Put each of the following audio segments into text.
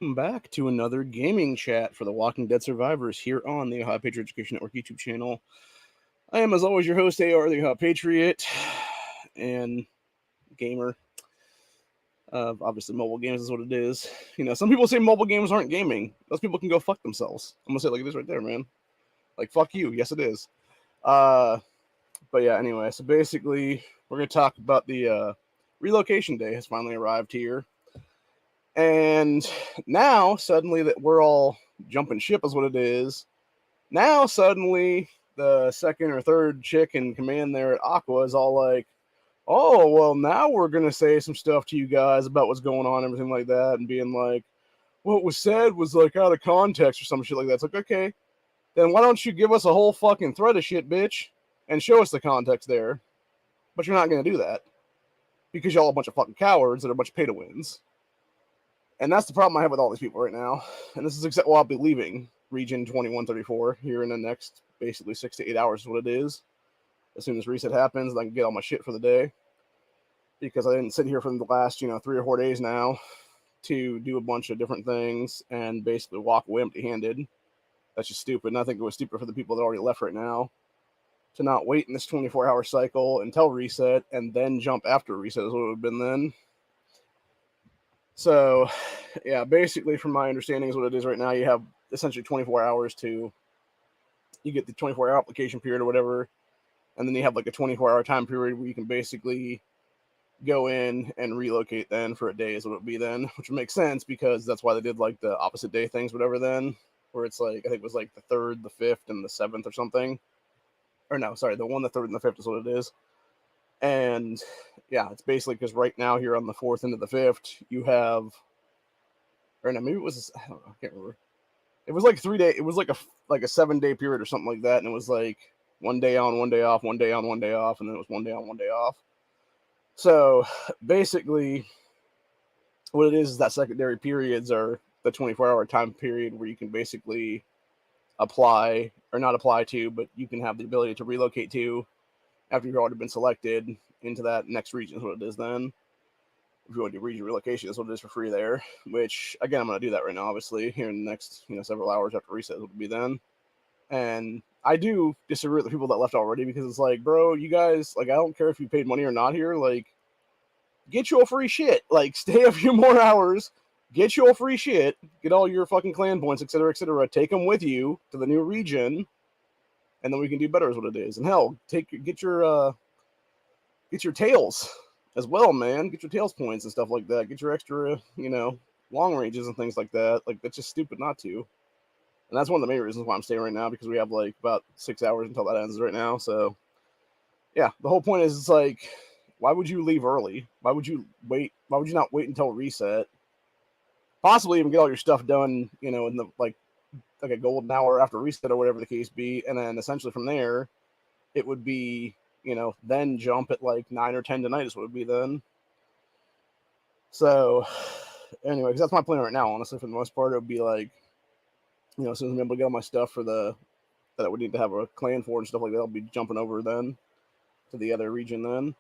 Welcome back to another gaming chat for the Walking Dead survivors here on the Ohio Patriot Education Network YouTube channel. I am, as always, your host, AR, the Ohio Patriot, and gamer. Obviously, mobile games is what it is. You know, some people say mobile games aren't gaming. Those people can go fuck themselves. I'm gonna say it like this right there, man. Like, fuck you. Yes, it is. Uh, but yeah, anyway, so basically, we're gonna talk about the relocation day has finally arrived here. And now, suddenly, that we're all jumping ship, is what it is. Now, suddenly, the second or third chick in command there at Aqua is all like, oh, well, now we're going to say some stuff to you guys about what's going on, everything like that, and being like, what was said was like out of context or some shit like that. It's like, okay, then why don't you give us a whole fucking thread of shit, bitch, and show us the context there? But you're not going to do that because y'all a bunch of fucking cowards that are a bunch of pay to wins. And that's the problem I have with all these people right now. And this is exactly why I'll be leaving Region 2134 here in the next basically 6 to 8 hours is what it is. As soon as reset happens, I can get all my shit for the day. Because I didn't sit here for the last, 3 or 4 days now to do a bunch of different things and basically walk away empty handed. That's just stupid. And I think it was stupid for the people that already left right now to not wait in this 24-hour cycle until reset and then jump after reset is what it would have been then. So, yeah, basically, from my understanding, is what it is right now. You have essentially 24 hours to, you get the 24-hour application period or whatever, and then you have like a 24-hour time period where you can basically go in and relocate then for a day is what it would be then, which makes sense because that's why they did like the opposite day things, whatever then, where it's like, I think it was like the 3rd, the 5th, and the 7th or something. Or no, sorry, the 1, the 3rd, and the 5th is what it is. And yeah, it's basically because right now here on the 4th into the 5th, you have, or no, maybe it was, I don't know, I can't remember. It was like 3 day. It was like a 7 day period or something like that, and it was like 1 day on, 1 day off, 1 day on, 1 day off, and then it was 1 day on, 1 day off. So basically, what it is that secondary periods are the 24-hour time period where you can basically apply or not apply to, but you can have the ability to relocate to after you've already been selected into that next region is what it is then. If you want to do region relocation, that's what it is for free there. Which again, I'm going to do that right now. Obviously, here in the next several hours after reset, will be then. And I do disagree with the people that left already because it's like, bro, you guys, like, I don't care if you paid money or not here. Like, get you a free shit. Like, stay a few more hours, get you a free shit, get all your fucking clan points, etc., etc. Take them with you to the new region, and then we can do better. Is what it is. And hell, get your tails as well, man. Get your tails points and stuff like that. Get your extra, long ranges and things like that. Like, that's just stupid not to. And that's one of the main reasons why I'm staying right now, because we have like about 6 hours until that ends right now. So yeah, the whole point is, it's like, why would you leave early? Why would you wait? Why would you not wait until reset? Possibly even get all your stuff done, in the like a golden hour after reset or whatever the case be, and then essentially from there, it would be, then jump at like 9 or 10 tonight is what it would be then. So anyway, because that's my plan right now, honestly, for the most part. It would be like, as soon as I'm able to get all my stuff for that I would need to have a clan for and stuff like that, I'll be jumping over then to the other region then.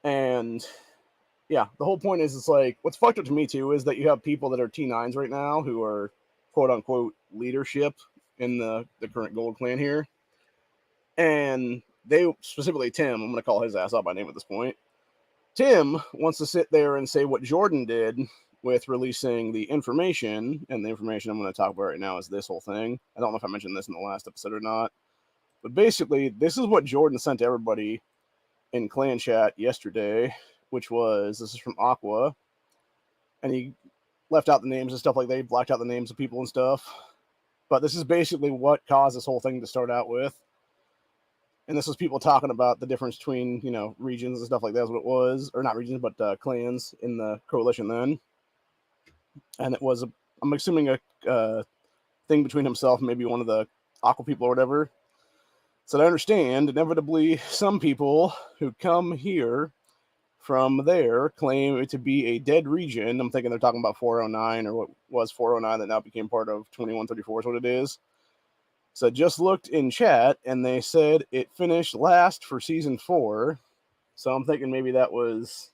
And yeah, the whole point is, it's like, what's fucked up to me too is that you have people that are T9s right now who are quote unquote leadership in the current gold clan here. And they, specifically Tim, I'm going to call his ass out by name at this point. Tim wants to sit there and say what Jordan did with releasing the information, and the information I'm going to talk about right now is this whole thing. I don't know if I mentioned this in the last episode or not, but basically, this is what Jordan sent to everybody in clan chat yesterday, which was, this is from Aqua, and he left out the names and stuff like that. He blacked out the names of people and stuff. But this is basically what caused this whole thing to start out with. And this was people talking about the difference between, regions and stuff like that is what it was. Or not regions, but clans in the coalition then. And it was, I'm assuming, a thing between himself and maybe one of the Aqua people or whatever. So I understand, inevitably, some people who come here from there claim it to be a dead region. I'm thinking they're talking about 409, or what was 409 that now became part of 2134 is what it is. So I just looked in chat, and they said it finished last for season 4. So I'm thinking maybe that was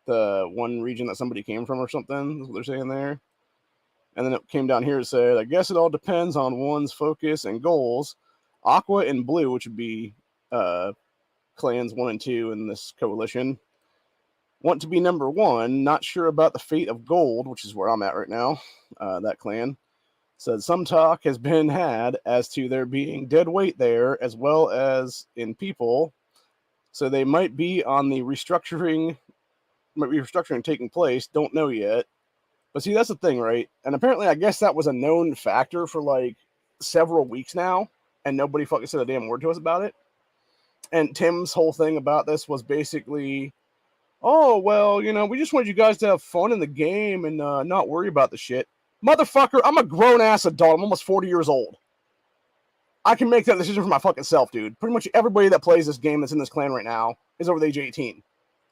the one region that somebody came from or something. That's what they're saying there. And then it came down here and said, I guess it all depends on one's focus and goals. Aqua and Blue, which would be clans 1 and 2 in this coalition, want to be number 1. Not sure about the fate of Gold, which is where I'm at right now. That clan said some talk has been had as to there being dead weight there as well as in people. So they might be on the restructuring taking place. Don't know yet. But see, that's the thing, right? And apparently, I guess that was a known factor for like several weeks now, and nobody fucking said a damn word to us about it. And Tim's whole thing about this was basically, oh, well, you know, we just wanted you guys to have fun in the game and not worry about the shit. Motherfucker, I'm a grown-ass adult. I'm almost 40 years old. I can make that decision for my fucking self, dude. Pretty much everybody that plays this game that's in this clan right now is over the age of 18.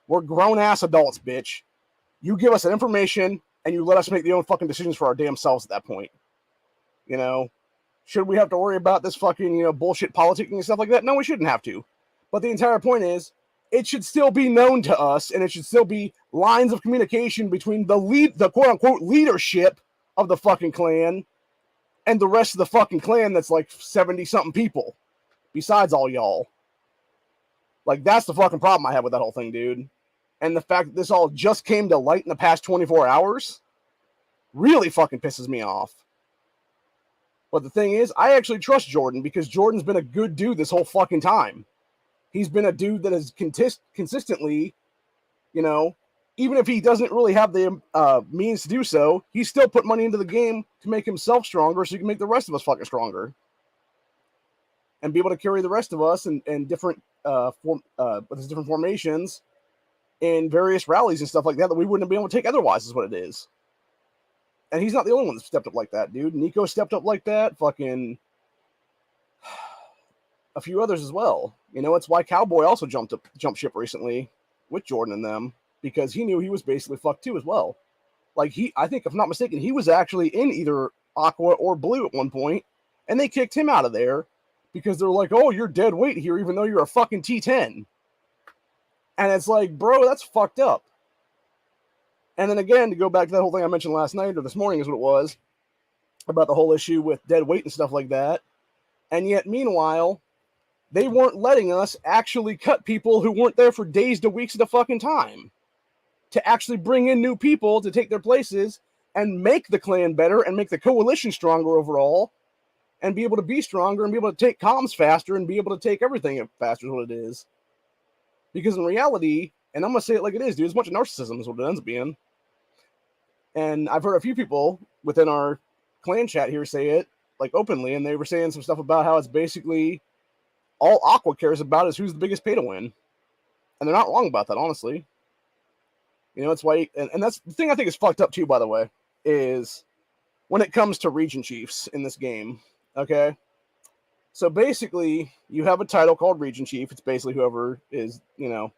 We're grown-ass adults, bitch. You give us that information, and you let us make the own fucking decisions for our damn selves at that point. You know? Should we have to worry about this fucking, you know, bullshit politicking and stuff like that? No, we shouldn't have to. But the entire point is, it should still be known to us, and it should still be lines of communication between the quote-unquote leadership of the fucking clan and the rest of the fucking clan that's like 70-something people, besides all y'all. Like, that's the fucking problem I have with that whole thing, dude. And the fact that this all just came to light in the past 24 hours really fucking pisses me off. But the thing is, I actually trust Jordan because Jordan's been a good dude this whole fucking time. He's been a dude that has consistently, you know, even if he doesn't really have the means to do so, he's still put money into the game to make himself stronger so he can make the rest of us fucking stronger. And be able to carry the rest of us in different different formations in various rallies and stuff like that we wouldn't be able to take otherwise, is what it is. And he's not the only one that stepped up like that, dude. Nico stepped up like that. Fucking a few others as well. You know, it's why Cowboy also jumped ship recently with Jordan and them, because he knew he was basically fucked too as well. Like, I think, if I'm not mistaken, he was actually in either Aqua or Blue at one point, and they kicked him out of there because they're like, oh, you're dead weight here, even though you're a fucking T10. And it's like, bro, that's fucked up. And then again, to go back to that whole thing I mentioned last night, or this morning is what it was, about the whole issue with dead weight and stuff like that. And yet, meanwhile, they weren't letting us actually cut people who weren't there for days to weeks at a fucking time, to actually bring in new people to take their places and make the clan better and make the coalition stronger overall and be able to be stronger and be able to take comms faster and be able to take everything faster is what it is. Because in reality, and I'm going to say it like it is, dude, it's a bunch of narcissism is what it ends up being. And I've heard a few people within our clan chat here say it, like, openly, and they were saying some stuff about how it's basically all Aqua cares about is who's the biggest pay to win. And they're not wrong about that, honestly. You know, it's why, and that's the thing I think is fucked up too, by the way, is when it comes to region chiefs in this game, okay? So basically, you have a title called Region Chief. It's basically whoever is, you know,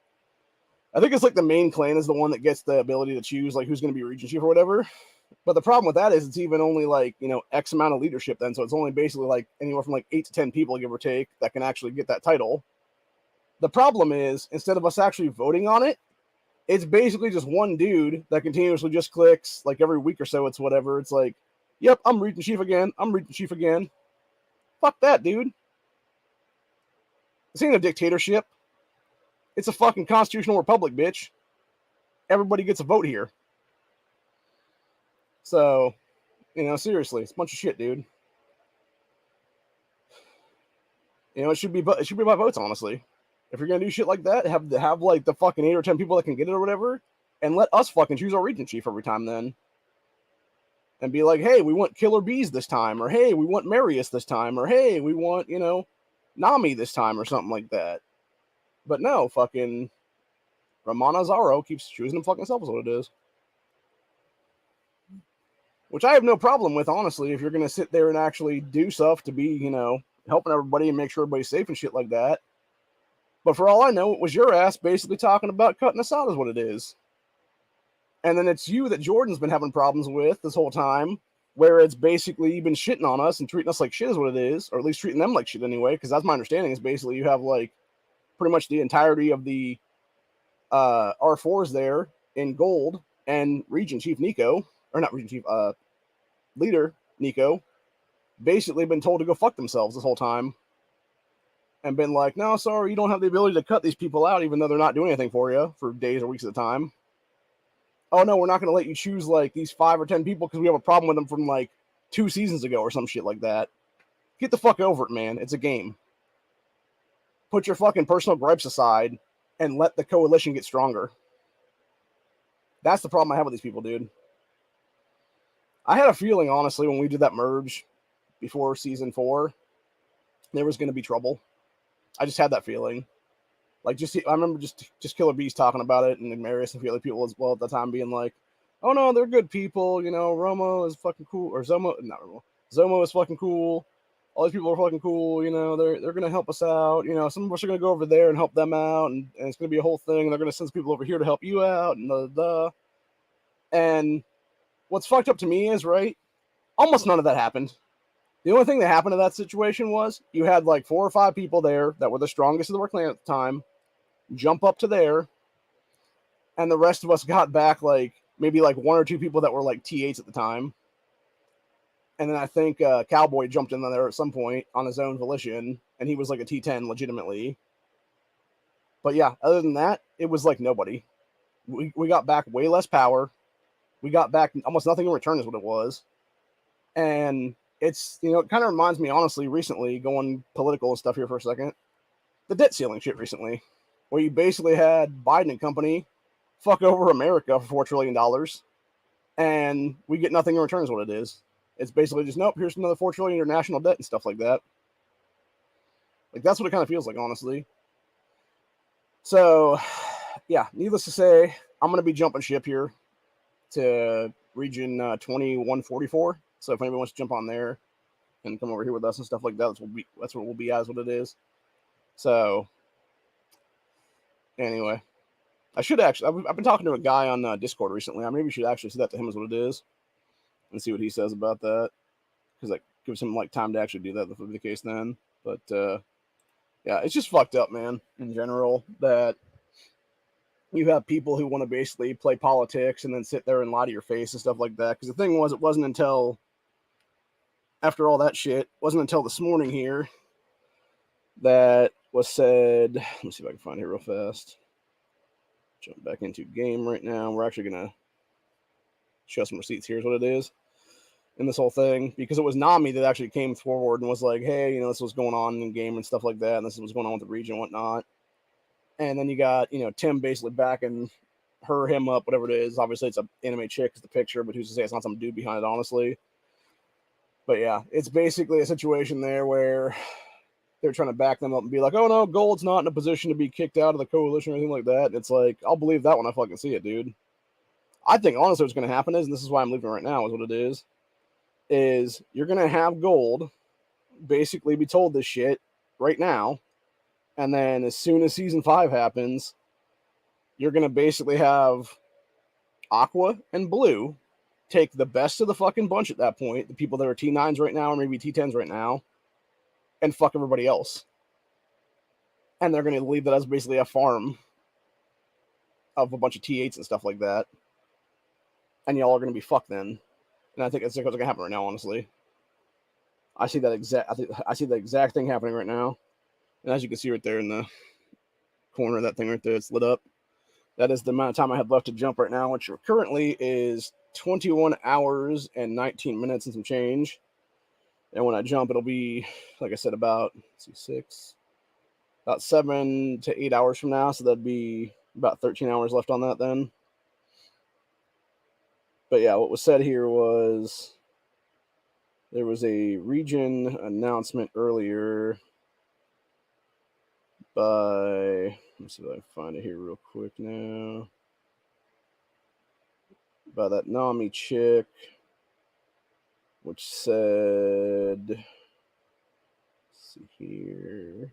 I think it's like the main clan is the one that gets the ability to choose like who's going to be Region Chief or whatever. But the problem with that is it's even only like, you know, X amount of leadership then. So it's only basically like anywhere from like 8 to 10 people, give or take, that can actually get that title. The problem is, instead of us actually voting on it, it's basically just one dude that continuously just clicks like every week or so. It's whatever. It's like, yep, I'm Region Chief again. I'm Region Chief again. Fuck that, dude. This ain't a dictatorship. It's a fucking constitutional republic, bitch. Everybody gets a vote here. So, you know, seriously, it's a bunch of shit, dude. You know, it should be by votes, honestly. If you're gonna do shit like that, have like the fucking 8 or 10 people that can get it or whatever, and let us fucking choose our Region Chief every time then. And be like, hey, we want Killer Bees this time, or hey, we want Marius this time, or hey, we want, you know, Nami this time, or something like that. But no, fucking Ramana Zaro keeps choosing him fucking himself is what it is. Which I have no problem with, honestly, if you're going to sit there and actually do stuff to be, you know, helping everybody and make sure everybody's safe and shit like that. But for all I know, it was your ass basically talking about cutting us out is what it is. And then it's you that Jordan's been having problems with this whole time, where it's basically you've been shitting on us and treating us like shit is what it is, or at least treating them like shit anyway, because that's my understanding is basically you have like pretty much the entirety of the R4s there in gold, and Region Chief Nico, or not Region Chief, leader Nico, basically been told to go fuck themselves this whole time, and been like, no, sorry, you don't have the ability to cut these people out, even though they're not doing anything for you for days or weeks at a time. Oh no, we're not going to let you choose like these 5 or 10 people because we have a problem with them from like 2 seasons ago or some shit like that. Get the fuck over it, man. It's a game. Put your fucking personal gripes aside and let the coalition get stronger. That's the problem I have with these people, dude. I had a feeling, honestly, when we did that merge before season 4, there was going to be trouble. I just had that feeling. Like, I remember just Killer Bees talking about it, and Marius and a few other people as well at the time being like, oh no, they're good people, you know, Romo is fucking cool, or Zomo is fucking cool. All these people are fucking cool, you know, they're going to help us out. You know, some of us are going to go over there and help them out, and it's going to be a whole thing, and they're going to send people over here to help you out, and And what's fucked up to me is, right, almost none of that happened. The only thing that happened in that situation was you had like 4 or 5 people there that were the strongest of the clan at the time jump up to there, and the rest of us got back like maybe like 1 or 2 people that were like T8s at the time. And then I think Cowboy jumped in there at some point on his own volition, and he was like a T10 legitimately. But yeah, other than that, it was like nobody. We got back way less power. We got back almost nothing in return is what it was. And it's, you know, it kind of reminds me, honestly, recently, going political and stuff here for a second, the debt ceiling shit recently, where you basically had Biden and company fuck over America for $4 trillion, and we get nothing in return is what it is. It's basically just, nope, here's another $4 trillion in your national debt and stuff like that. Like, that's what it kind of feels like, honestly. So, yeah, needless to say, I'm going to be jumping ship here to region 2144. So if anybody wants to jump on there and come over here with us and stuff like that, that's what we'll be as what it is. So, anyway, I should actually, I've been talking to a guy on Discord recently. I maybe should actually say that to him as what it is and see what he says about that, because that gives him like time to actually do that if that would be the case then. But yeah, it's just fucked up, man, in general, that you have people who want to basically play politics and then sit there and lie to your face and stuff like that. Because the thing was, it wasn't until after all that shit, wasn't until this morning here that was said. Let me see if I can find it real fast. Jump back into game right now. We're actually going to show some receipts. Here's what it is in this whole thing, because it was Nami that actually came forward and was like, hey, you know, this was going on in game and stuff like that, and this is what's going on with the region and whatnot. And then you got, you know, Tim basically backing him up, whatever it is. Obviously, it's an anime chick, it's the picture, but who's to say it's not some dude behind it, honestly. But yeah, it's basically a situation there where they're trying to back them up and be like, oh no, Gold's not in a position to be kicked out of the coalition or anything like that. And it's like, I'll believe that when I fucking see it, dude. I think honestly what's going to happen is, and this is why I'm leaving right now, is what it is you're going to have Gold basically be told this shit right now. And then as soon as season 5 happens, you're going to basically have Aqua and Blue take the best of the fucking bunch at that point, the people that are T9s right now or maybe T10s right now, and fuck everybody else. And they're going to leave that as basically a farm of a bunch of T8s and stuff like that. And y'all are going to be fucked then. And I think that's what's going to happen right now, honestly. I see that exact thing happening right now. And as you can see right there in the corner of that thing right there, it's lit up. That is the amount of time I have left to jump right now, which currently is 21 hours and 19 minutes and some change. And when I jump, it'll be, like I said, about 7 to 8 hours from now. So that'd be about 13 hours left on that then. But yeah, what was said here was there was a region announcement earlier by, let's see if I can find it here real quick now, by that Nami chick, which said, let's see here.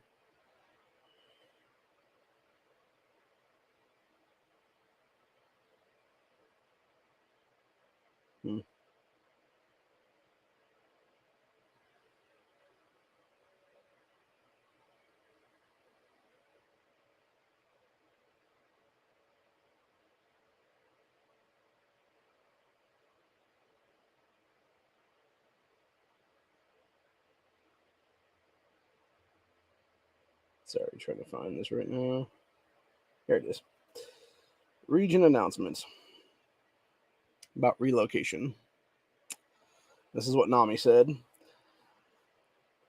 Sorry, trying to find this right now. Here it is. Region announcements about relocation. This is what Nami said.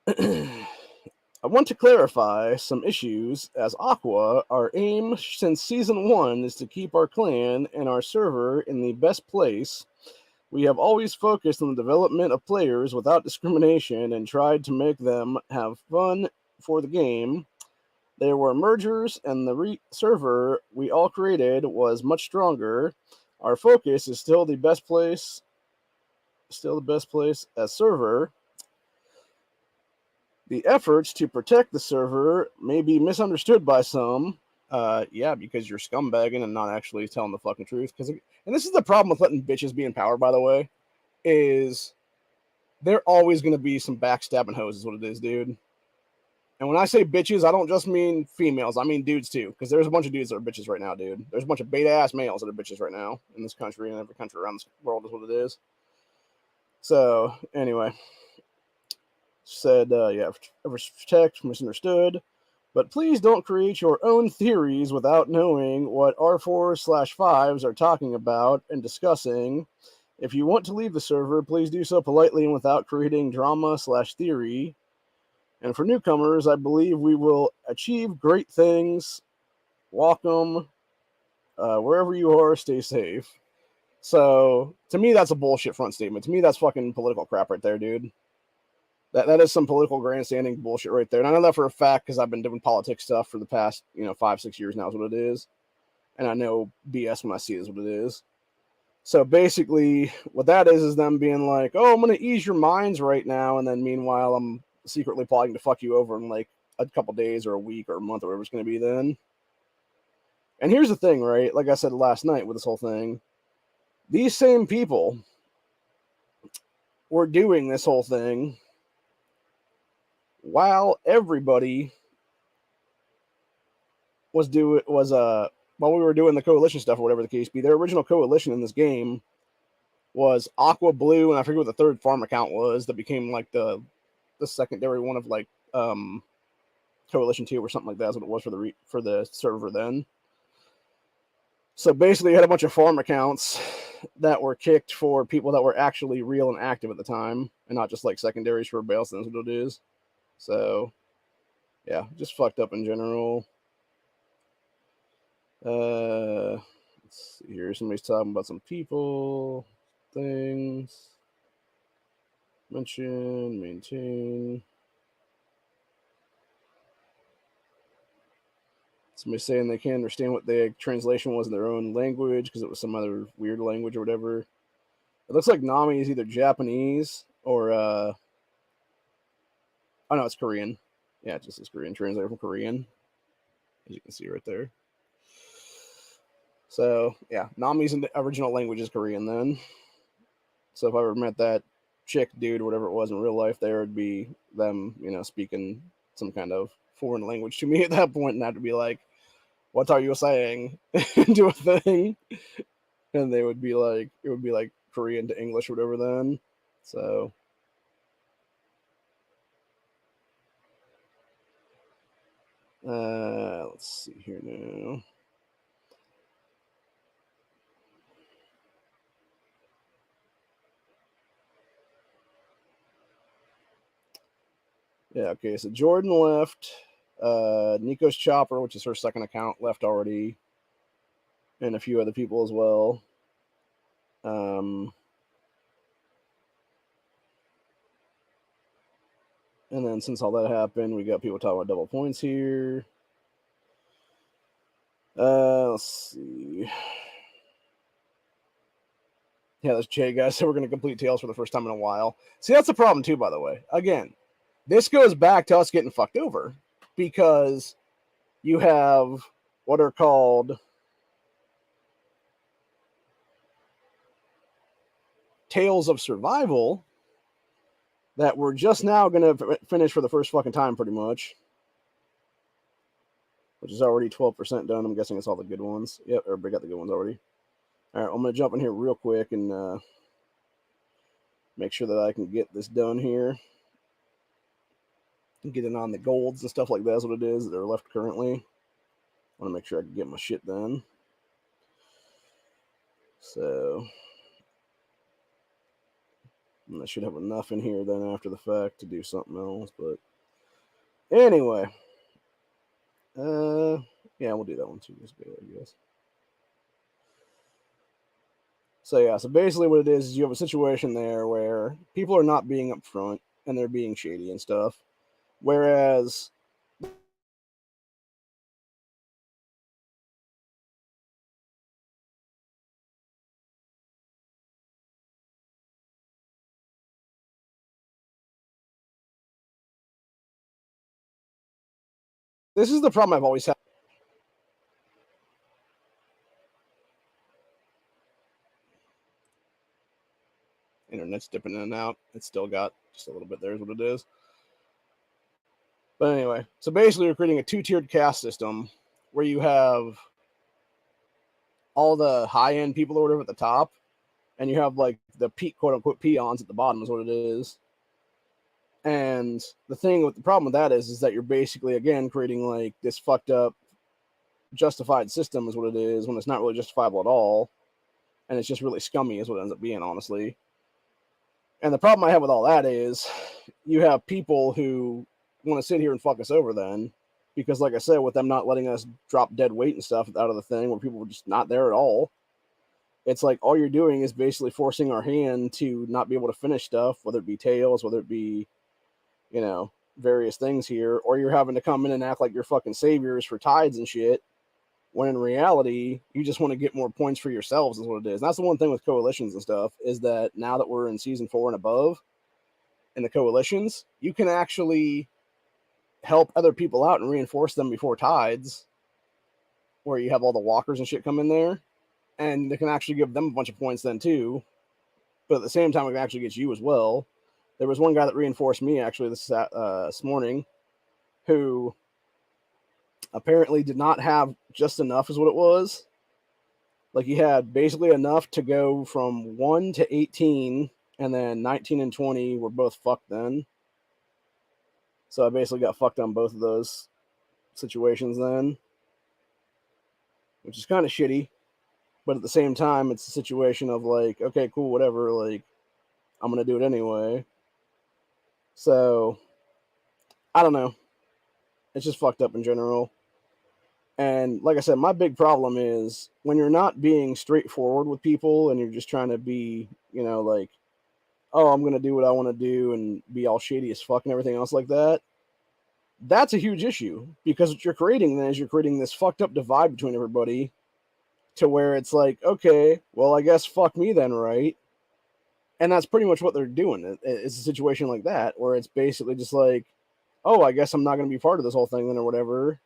I want to clarify some issues. As Aqua, our aim since Season 1 is to keep our clan and our server in the best place. We have always focused on the development of players without discrimination and tried to make them have fun for the game. There were mergers, and the server we all created was much stronger. Our focus is still the best place as server. The efforts to protect the server may be misunderstood by some. Yeah, because you're scumbagging and not actually telling the fucking truth. And this is the problem with letting bitches be in power, by the way, is they're always going to be some backstabbing hoes is what it is, dude. And when I say bitches, I don't just mean females. I mean dudes, too. Because there's a bunch of dudes that are bitches right now, dude. There's a bunch of beta-ass males that are bitches right now in this country and every country around this world is what it is. So, anyway. Said, yeah, protect, misunderstood. But please don't create your own theories without knowing what R4/5s are talking about and discussing. If you want to leave the server, please do so politely and without creating drama/theory. And for newcomers, I believe we will achieve great things. Welcome. Wherever you are, stay safe. So, to me, that's a bullshit front statement. To me, that's fucking political crap right there, dude. That is some political grandstanding bullshit right there. And I know that for a fact because I've been doing politics stuff for the past, 5-6 years now is what it is. And I know BS when I see it is what it is. So basically, what that is them being like, oh, I'm going to ease your minds right now. And then meanwhile, I'm secretly plotting to fuck you over in like a couple days or a week or a month or whatever it's going to be then. And here's the thing, right? Like I said last night with this whole thing, these same people were doing this whole thing while everybody while we were doing the coalition stuff or whatever the case be. Their original coalition in this game was Aqua Blue, and I forget what the third farm account was that became like the secondary one of like Coalition 2 or something like that is what it was for the server then. So basically you had a bunch of farm accounts that were kicked for people that were actually real and active at the time and not just like secondaries for bail. That's what it is. So yeah, just fucked up in general. Let's see here. Somebody's talking about some people, things. Mention, maintain. Somebody's saying they can't understand what the translation was in their own language because it was some other weird language or whatever. It looks like Nami is either Japanese or oh no, it's Korean. Yeah, it just is Korean, translated from Korean, as you can see right there. So yeah, Nami's in the original language is Korean then. So if I ever met that chick, dude, or whatever it was in real life, there would be them, speaking some kind of foreign language to me at that point, and I'd be like, "What are you saying?" Do a thing, and they would be like, it would be like Korean to English or whatever. Then, so. Let's see here now. Yeah, okay, so Jordan left. Nico's Chopper, which is her second account, left already. And a few other people as well. And then since all that happened, we got people talking about double points here. Let's see. Yeah, this Jay guy said we're going to complete Tales for the first time in a while. See, that's the problem too, by the way. Again, this goes back to us getting fucked over because you have what are called Tales of Survival that we're just now going to finish for the first fucking time pretty much, which is already 12% done. I'm guessing it's all the good ones. Yep, everybody got the good ones already. All right, I'm going to jump in here real quick and make sure that I can get this done here. getting on the golds and stuff like that is what it is that are left currently. I want to make sure I can get my shit done. So I should have enough in here then after the fact to do something else. But anyway, yeah, we'll do that one too. I guess. So yeah, so basically what it is you have a situation there where people are not being upfront and they're being shady and stuff, whereas this is the problem I've always had. Internet's dipping in and out. It's still got just a little bit there is what it is. But anyway, so basically we're creating a two-tiered caste system where you have all the high-end people or whatever at the top, and you have like the quote-unquote peons at the bottom is what it is. And the thing with the problem with that is that you're basically, again, creating like this fucked up justified system is what it is when it's not really justifiable at all. And it's just really scummy is what it ends up being, honestly. And the problem I have with all that is you have people who want to sit here and fuck us over then. Because like I said, with them not letting us drop dead weight and stuff out of the thing where people were just not there at all, it's like all you're doing is basically forcing our hand to not be able to finish stuff, whether it be tails, whether it be, you know, various things here, or you're having to come in and act like you're fucking saviors for tides and shit, when in reality, you just want to get more points for yourselves is what it is. And that's the one thing with coalitions and stuff, is that now that we're in season 4 and above, in the coalitions, you can actually help other people out and reinforce them before tides, where you have all the walkers and shit come in there, and they can actually give them a bunch of points then too. But at the same time, it can actually get you as well. There was one guy that reinforced me actually this morning, who apparently did not have just enough, is what it was. Like he had basically enough to go from 1 to 18, and then 19 and 20 were both fucked then. So I basically got fucked on both of those situations then, which is kind of shitty. But at the same time, it's a situation of like, okay, cool, whatever. Like, I'm going to do it anyway. So, I don't know. It's just fucked up in general. And like I said, my big problem is when you're not being straightforward with people and you're just trying to be, you know, like, oh, I'm going to do what I want to do and be all shady as fuck and everything else like that. That's a huge issue, because what you're creating then is you're creating this fucked up divide between everybody to where it's like, okay, well, I guess fuck me then, right? And that's pretty much what they're doing. It's a situation like that where it's basically just like, oh, I guess I'm not going to be part of this whole thing then or whatever.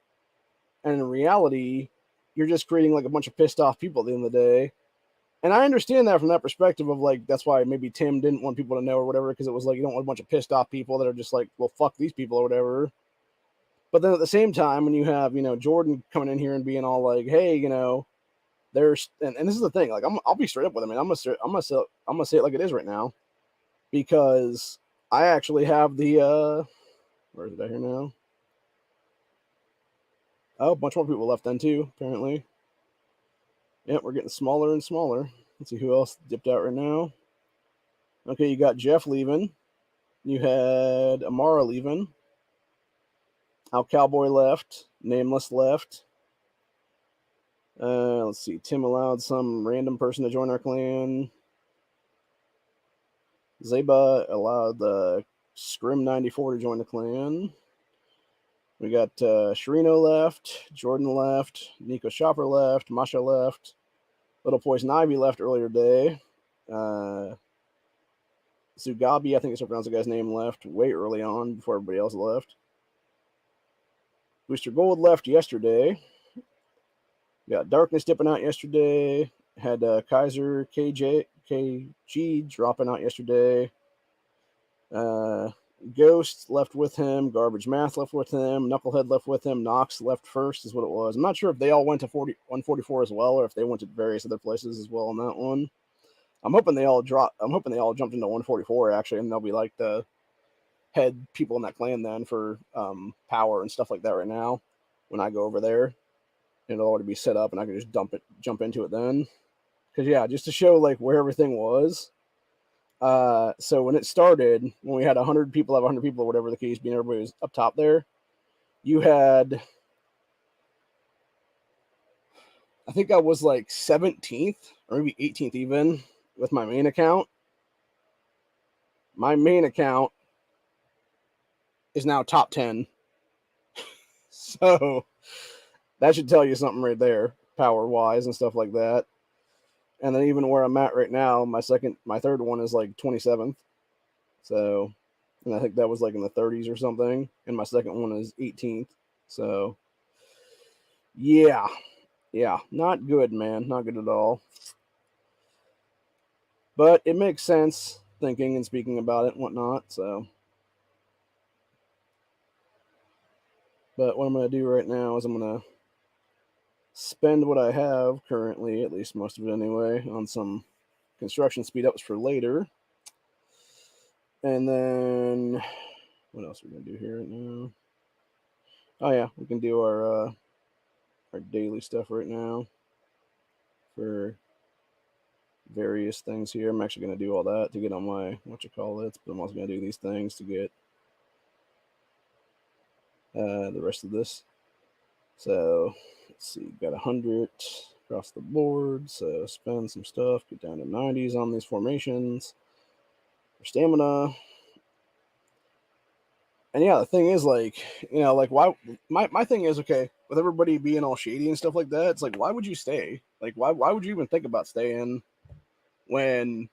And in reality, you're just creating like a bunch of pissed off people at the end of the day. And I understand that from that perspective of like, that's why maybe Tim didn't want people to know or whatever, because it was like, you don't want a bunch of pissed off people that are just like, well, fuck these people or whatever. But then at the same time, when you have, you know, Jordan coming in here and being all like, hey, you know, there's, and this is the thing, like, I'll be straight up with him. I'm gonna say it like it is right now, because I actually have the, where is it at here now? Oh, a bunch more people left then too, apparently. Yep, we're getting smaller and smaller. Let's see who else dipped out right now. Okay, you got Jeff leaving. You had Amara leaving. Al Cowboy left. Nameless left. Let's see. Tim allowed some random person to join our clan. Zeba allowed the Scrim 94 to join the clan. We got Sharino left. Jordan left. Nico Shopper left. Masha left. Little Poison Ivy left earlier today. Zugabi, I think it's pronounced the guy's name, left way early on before everybody else left. Booster Gold left yesterday. Got Darkness dipping out yesterday. Had Kaiser KG dropping out yesterday. Ghost left with him. Garbage Math left with him. Knucklehead left with him. Nox left first is what it was. I'm not sure if they all went to 144 as well, or if they went to various other places as well on that one. I'm hoping they all jumped into 144 actually, and they'll be like the head people in that clan then for power and stuff like that right now. When I go over there, it'll already be set up, and I can just jump into it then. Because yeah, just to show like where everything was. So when it started, when we had 100 people, 100 people, or whatever the case being, everybody was up top there. You had, I think I was like 17th or maybe 18th even with my main account. My main account is now top 10. So that should tell you something right there, power wise and stuff like that. And then even where I'm at right now, my third one is like 27th. So, and I think that was like in the 30s or something. And my second one is 18th. So, yeah, not good, man, not good at all. But it makes sense thinking and speaking about it and whatnot. So, but what I'm going to do right now is I'm going to spend what I have currently, at least most of it anyway, on some construction speed ups for later. And then what else are we going to do here right now? Oh yeah, we can do our daily stuff right now for various things here. I'm actually going to do all that to get on my but I'm also going to do these things to get the rest of this. So let's see, got 100 across the board. So spend some stuff, get down to 90s on these formations for stamina. And yeah, the thing is, like, like, why? My thing is, okay, with everybody being all shady and stuff like that, it's like, why would you stay? Like, why would you even think about staying when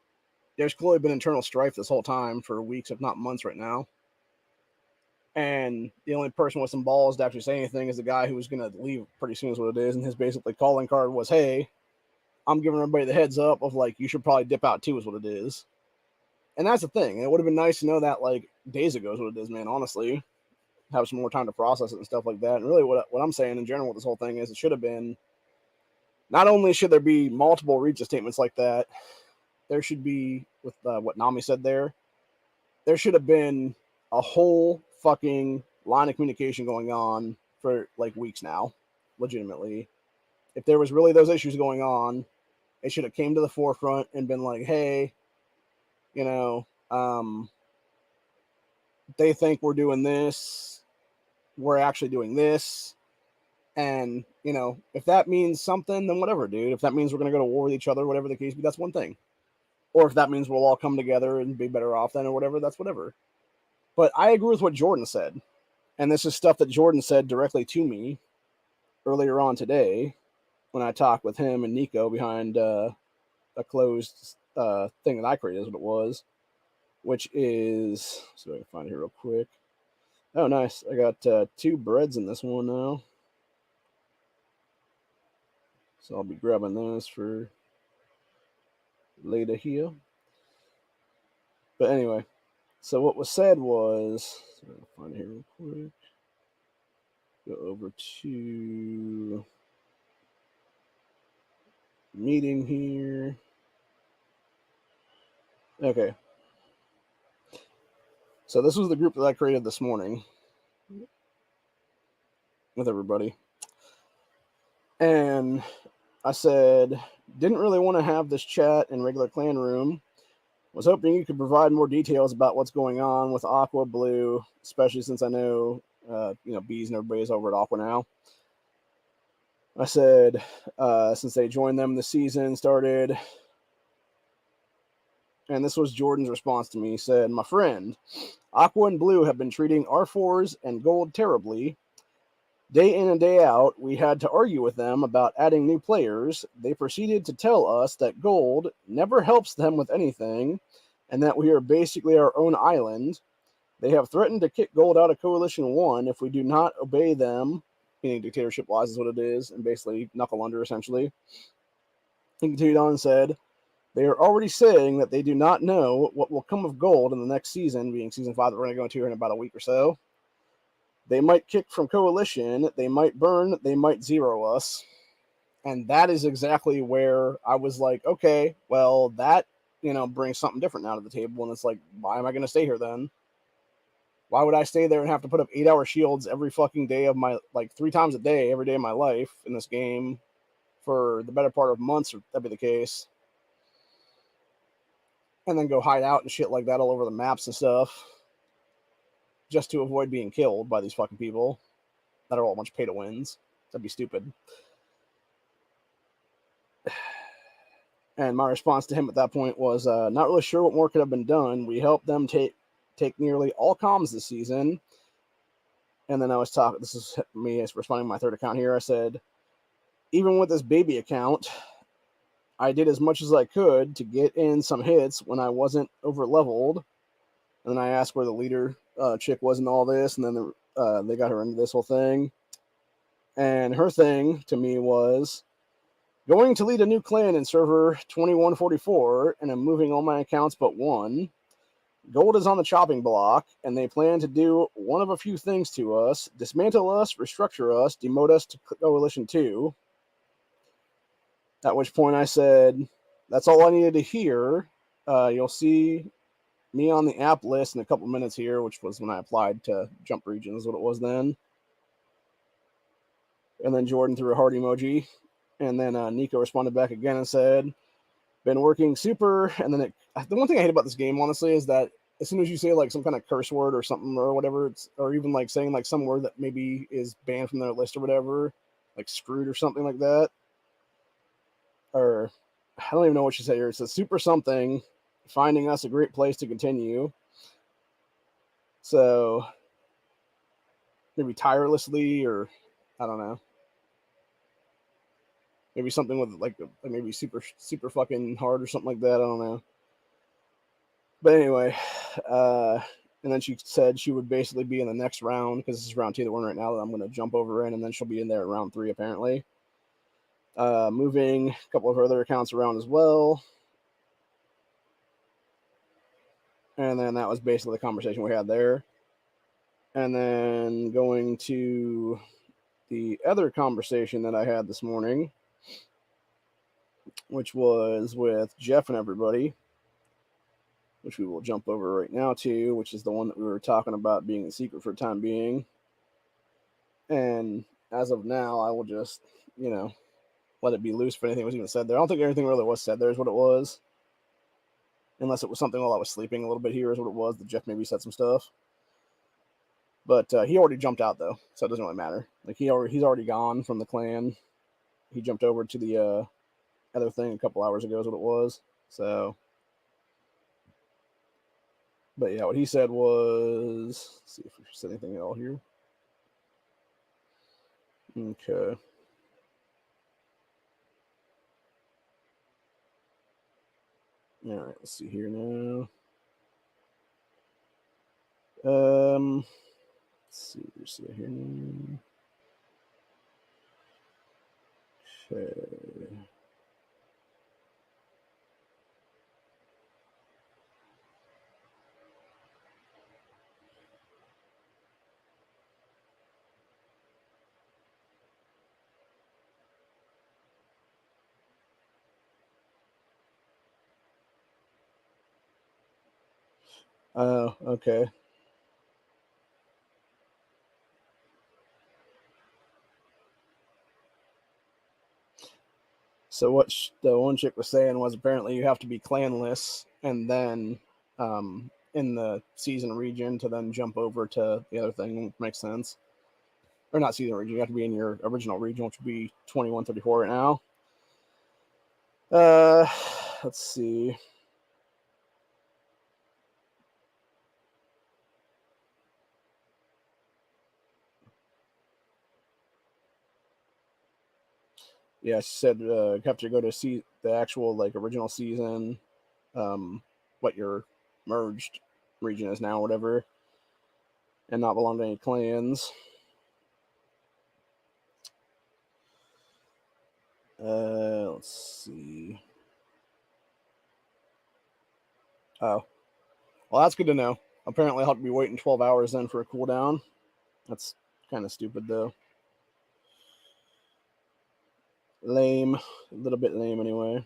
there's clearly been internal strife this whole time for weeks, if not months, right now? And the only person with some balls to actually say anything is the guy who was going to leave pretty soon, is what it is. And his basically calling card was, hey, I'm giving everybody the heads up of, like, you should probably dip out too, is what it is. And that's the thing. It would have been nice to know that, like, days ago is what it is, man, honestly. Have some more time to process it and stuff like that. And really what I'm saying in general with this whole thing is it should have been, not only should there be multiple Regis statements like that, there should be, with what Nami said there should have been a whole fucking line of communication going on for like weeks now, legitimately. If there was really those issues going on, it should have came to the forefront and been like, hey, they think we're doing this, we're actually doing this. And, if that means something, then whatever, dude. If that means we're going to go to war with each other, whatever the case be, that's one thing. Or if that means we'll all come together and be better off then or whatever, that's whatever. But I agree with what Jordan said. And this is stuff that Jordan said directly to me earlier on today when I talked with him and Nico behind a closed thing that I created, is what it was, which is, so I can find it here real quick. Oh, nice. I got 2 breads in this one now. So I'll be grabbing those for later here. But anyway, so what was said was, so I'll find it here real quick. Go over to meeting here. Okay. So this was the group that I created this morning with everybody. And I said, didn't really want to have this chat in regular clan room. Was hoping you could provide more details about what's going on with Aqua Blue, especially since I know, Bees and everybody's over at Aqua now. I said, since they joined them, the season started. And this was Jordan's response to me. He said, my friend, Aqua and Blue have been treating R4s and Gold terribly. Day in and day out, we had to argue with them about adding new players. They proceeded to tell us that Gold never helps them with anything and that we are basically our own island. They have threatened to kick Gold out of Coalition 1 if we do not obey them, meaning dictatorship-wise is what it is, and basically knuckle under, essentially. He continued on and said, they are already saying that they do not know what will come of Gold in the next season, being Season 5 that we're going to go into here in about a week or so. They might kick from Coalition, they might burn, they might zero us. And that is exactly where I was like, okay, well, that, brings something different now to the table. And it's like, why am I going to stay here then? Why would I stay there and have to put up 8-hour shields every fucking day of my, like 3 times a day, every day of my life in this game for the better part of months, if that'd be the case, and then go hide out and shit like that all over the maps and stuff just to avoid being killed by these fucking people that are all a bunch of pay to wins. That'd be stupid. And my response to him at that point was, not really sure what more could have been done. We helped them take nearly all comms this season. And then I was talking, this is me responding to my third account here. I said, even with this baby account, I did as much as I could to get in some hits when I wasn't over leveled. And then I asked where the leader chick was in all this. And then they got her into this whole thing. And her thing to me was, going to lead a new clan in server 2144, and I'm moving all my accounts but one. Gold is on the chopping block, and they plan to do one of a few things to us: dismantle us, restructure us, demote us to Coalition 2. At which point I said, that's all I needed to hear. You'll see me on the app list in a couple minutes here, which was when I applied to Jump Regions, what it was then. And then Jordan threw a heart emoji. And then Nico responded back again and said, been working super. And then the one thing I hate about this game, honestly, is that as soon as you say like some kind of curse word or something or whatever, or even like saying like some word that maybe is banned from their list or whatever, like screwed or something like that, or I don't even know what she said here. It says super something, finding us a great place to continue. So maybe tirelessly, or I don't know. Maybe something with like maybe super fucking hard or something like that. I don't know. But anyway, and then she said she would basically be in the next round, because this is round 2 that we're in right now, that I'm going to jump over in, and then she'll be in there at round 3 apparently. Moving a couple of her other accounts around as well. And then that was basically the conversation we had there. And then going to the other conversation that I had this morning, which was with Jeff and everybody, which we will jump over right now to, which is the one that we were talking about being a secret for the time being. And as of now, I will just, let it be loose if anything was even said there. I don't think anything really was said there is what it was. Unless it was something while I was sleeping a little bit here is what it was, that Jeff maybe said some stuff. But he already jumped out, though, so it doesn't really matter. Like, he's already gone from the clan. He jumped over to the other thing a couple hours ago is what it was. So, but yeah, what he said was, let's see if we said anything at all here. Okay. All right, let's see here now. Let's see here now. Okay. Oh, okay. So what the one chick was saying was apparently you have to be clanless and then in the season region to then jump over to the other thing, which makes sense. Or not season region, you have to be in your original region, which would be 2134 right now. Let's see. Yeah, she said you have to go to see the actual like original season, what your merged region is now, whatever, and not belong to any clans. Let's see. Oh, well, that's good to know. Apparently, I'll have to be waiting 12 hours then for a cooldown. That's kind of stupid, though. Lame. A little bit lame, anyway.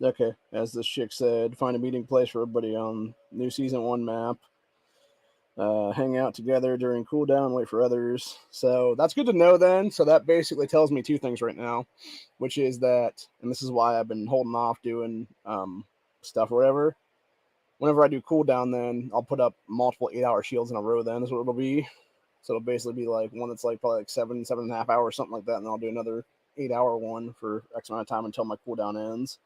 Okay, as this chick said, find a meeting place for everybody on new season 1 map. Hang out together during cooldown, wait for others. So that's good to know then. So that basically tells me two things right now, which is that, and this is why I've been holding off doing stuff or whatever. Whenever I do cooldown, then I'll put up multiple 8-hour shields in a row. Then is what it'll be. So it'll basically be like one that's like probably like 7.5 hours, something like that, and then I'll do another 8-hour one for X amount of time until my cooldown ends.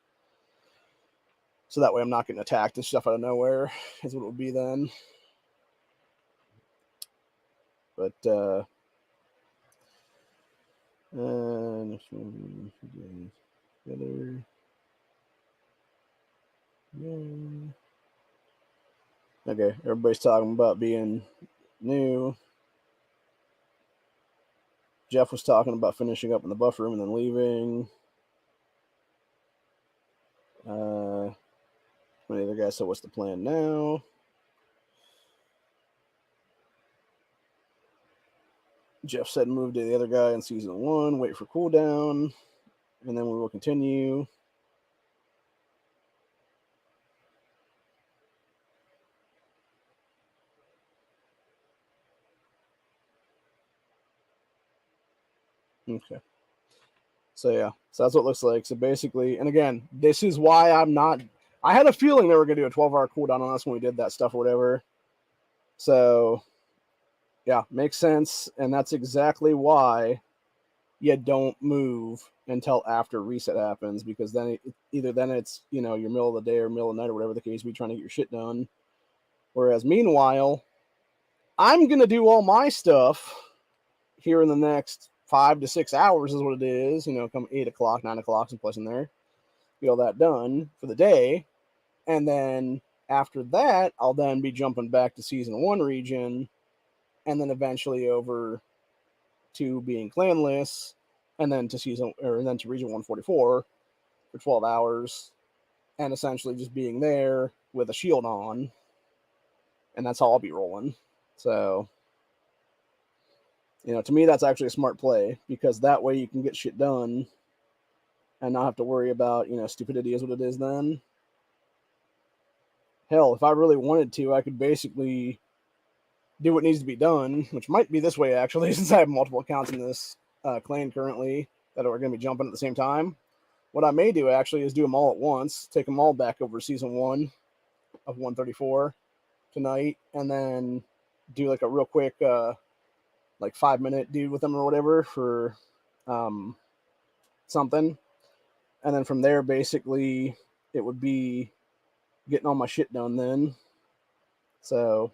So that way I'm not getting attacked and stuff out of nowhere, is what it would be then. But next one together. Yeah. Okay, everybody's talking about being new. Jeff was talking about finishing up in the buff room and then leaving. One of the other guys said, "What's the plan now?" Jeff said, "Move to the other guy in season 1. Wait for cooldown, and then we will continue." Okay. So yeah, so that's what it looks like. So basically, and again, this is why I'm not. I had a feeling they were going to do a 12-hour cooldown on us when we did that stuff or whatever. So yeah, makes sense, and that's exactly why you don't move until after reset happens, because then either then it's your middle of the day or middle of the night or whatever the case be, trying to get your shit done. Whereas meanwhile, I'm gonna do all my stuff here in the next 5 to 6 hours is what it is. Come 8 o'clock, 9 o'clock, some place in there, get all that done for the day, and then after that, I'll then be jumping back to season 1 region, and then eventually over to being clanless, and then to region 144 for 12 hours, and essentially just being there with a shield on, and that's how I'll be rolling. So, to me, that's actually a smart play, because that way you can get shit done and not have to worry about, stupidity is what it is then. Hell, if I really wanted to, I could basically do what needs to be done, which might be this way, actually, since I have multiple accounts in this clan currently that are going to be jumping at the same time. What I may do, actually, is do them all at once, take them all back over season 1 of 134 tonight, and then do like a real quick, like 5-minute dude with them or whatever for something. And then from there, basically, it would be getting all my shit done then. So,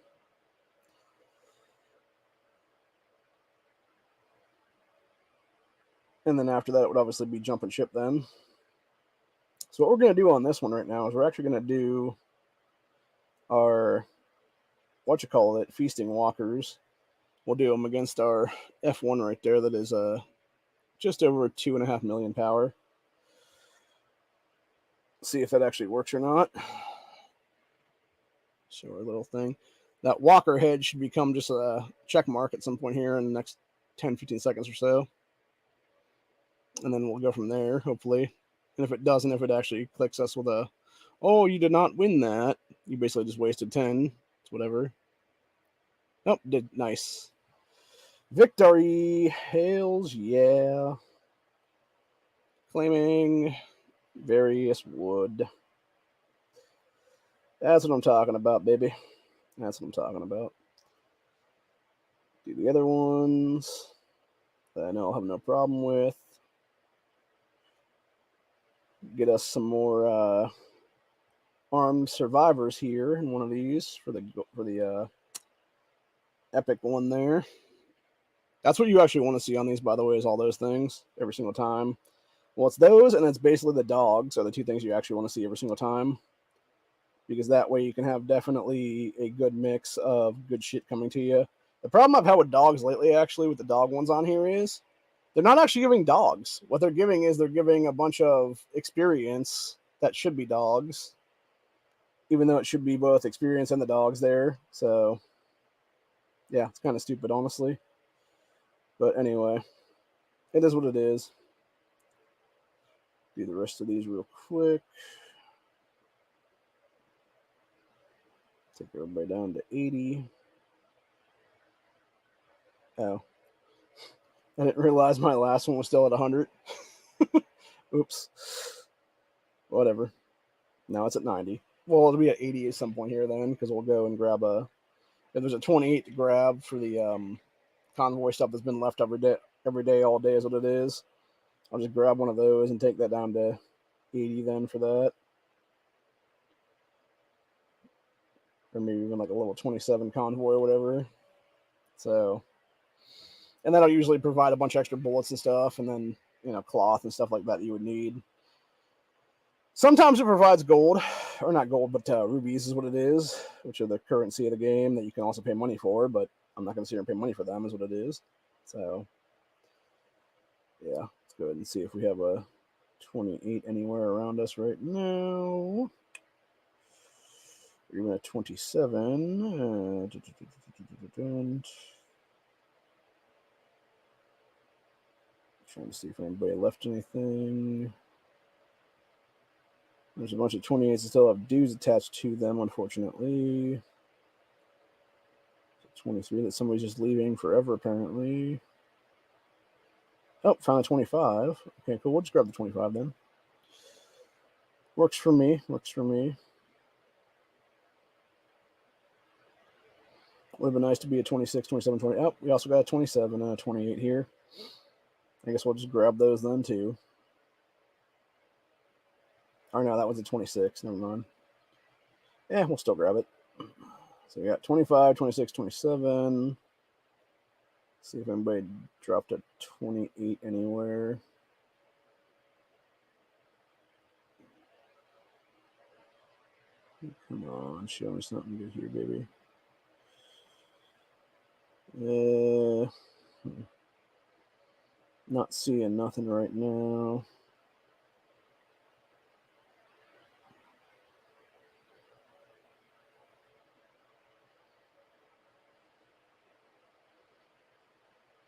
and then after that, it would obviously be jumping ship then. So what we're going to do on this one right now is we're actually going to do our, feasting walkers. We'll do them against our F1 right there. That is just over 2.5 million power. See if that actually works or not. Show our little thing. That walker head should become just a check mark at some point here in the next 10-15 seconds or so. And then we'll go from there, hopefully. And if it doesn't, if it actually clicks us with a, "Oh, you did not win that," you basically just wasted 10. It's whatever. Nope, did nice. Victory! Hails, yeah. Claiming various wood. That's what I'm talking about, baby. That's what I'm talking about. Do the other ones that I know I'll have no problem with. Get us some more armed survivors here in one of these for the epic one there. That's what you actually want to see on these, by the way, is all those things every single time. Well, it's those, and it's basically the dogs are the two things you actually want to see every single time, because that way you can have definitely a good mix of good shit coming to you. The problem I've had with dogs lately, actually, with the dog ones on here is they're not actually giving dogs. What they're giving is they're giving a bunch of experience that should be dogs, even though it should be both experience and the dogs there. So, yeah, it's kind of stupid, honestly. But anyway, it is what it is. Do the rest of these real quick. Take everybody down to 80. Oh. I didn't realize my last one was still at 100. Oops. Whatever. Now it's at 90. Well, it'll be at 80 at some point here then, because we'll go and grab a... If there's a 28 to grab for the convoy stuff that's been left every day, all day is what it is. I'll just grab one of those and take that down to 80 then for that. Or maybe even like a level 27 convoy or whatever. So, and that'll usually provide a bunch of extra bullets and stuff, and then, you know, cloth and stuff like that you would need. Sometimes it provides gold, or not gold, but rubies is what it is, which are the currency of the game that you can also pay money for, but I'm not going to sit here and pay money for them, is what it is. So, yeah, let's go ahead and see if we have a 28 anywhere around us right now. Or even a 27. Trying to see if anybody left anything. There's a bunch of 28s that still have dues attached to them, unfortunately. 23 that somebody's just leaving forever, apparently. Oh, found a 25. Okay, cool. We'll just grab the 25 then. Works for me. Works for me. Would have been nice to be a 26, 27, 20. Oh, we also got a 27 and a 28 here. I guess we'll just grab those then, too. Or no, that was a 26. Never mind. Yeah, we'll still grab it. So we got 25, 26, 27. See if anybody dropped a 28 anywhere. Come on, show me something good here, baby. Not seeing nothing right now.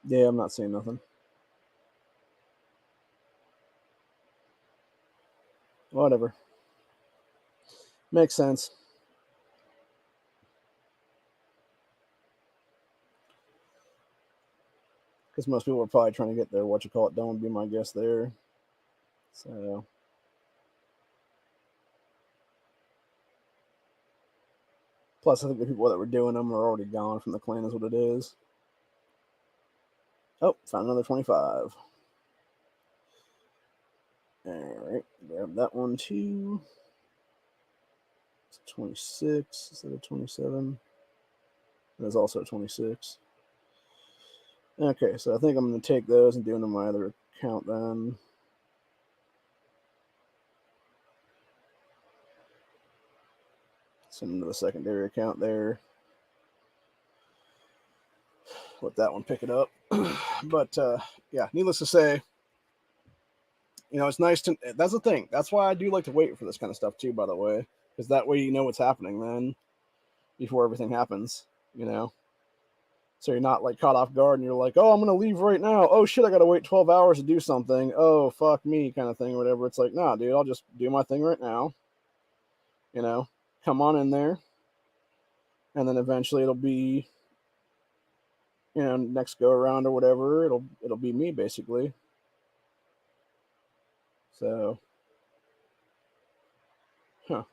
Yeah, I'm not seeing nothing. Whatever. Makes sense. Because most people are probably trying to get their done, would be my guess there. So. Plus, I think the people that were doing them are already gone from the clan, is what it is. Oh, found another 25. Alright, grab that one too. It's 26 instead of 27. There's also 26. Okay, so I think I'm going to take those and do them on my other account then. Send them to the secondary account there. Let that one pick it up. But yeah, needless to say, you know, it's nice to. That's the thing. That's why I do like to wait for this kind of stuff too. By the way, because that way you know what's happening then before everything happens. You know, so you're not like caught off guard and you're like, oh, I'm gonna leave right now. Oh shit, I gotta wait 12 hours to do something. Oh fuck me, kind of thing or whatever. It's like, nah, dude, I'll just do my thing right now. You know, come on in there, and then eventually it'll be, you know, next go around or whatever. It'll be me basically. So, huh.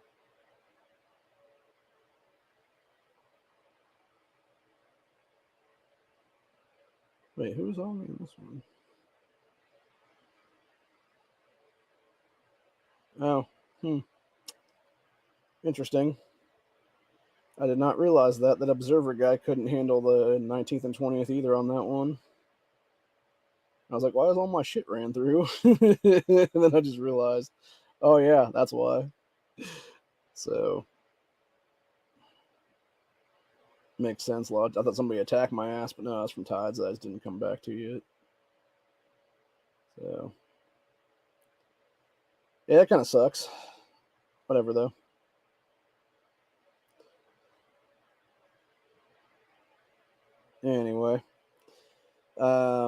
Wait, who's on in this one? Oh, interesting. I did not realize that observer guy couldn't handle the 19th and 20th either on that one. I was like, why is all my shit ran through? And then I just realized, oh yeah, that's why. So makes sense. I thought somebody attacked my ass, but no, it's from Tides that I just didn't come back to yet. So yeah, that kind of sucks. Whatever though. Anyway, I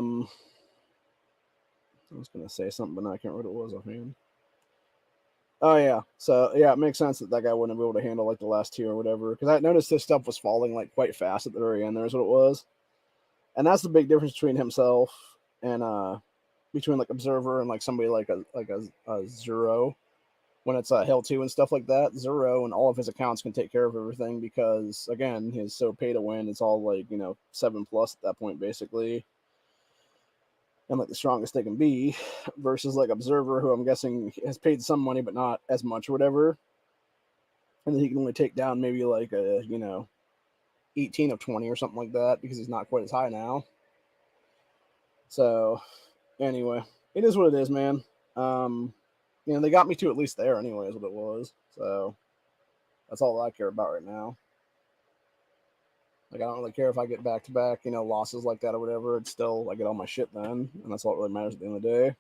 was gonna say something, but now I can't remember what it was offhand. Oh yeah, so yeah, it makes sense that that guy wouldn't be able to handle like the last two or whatever. Because I noticed this stuff was falling like quite fast at the very end. There's what it was, and that's the big difference between himself and between like observer and like somebody like a Zero. When it's Hell 2 and stuff like that, Zero and all of his accounts can take care of everything because again, he's so pay to win. It's all like 7+ at that point basically, and like the strongest they can be, versus like Observer, who I'm guessing has paid some money but not as much or whatever, and then he can only take down maybe like a 18 of 20 or something like that because he's not quite as high now. So anyway, it is what it is, man. Um, they got me to at least there anyway, is what it was. So that's all I care about right now. Like I don't really care if I get back to back, losses like that or whatever. It's still I get all my shit then, and that's all that really matters at the end of the day.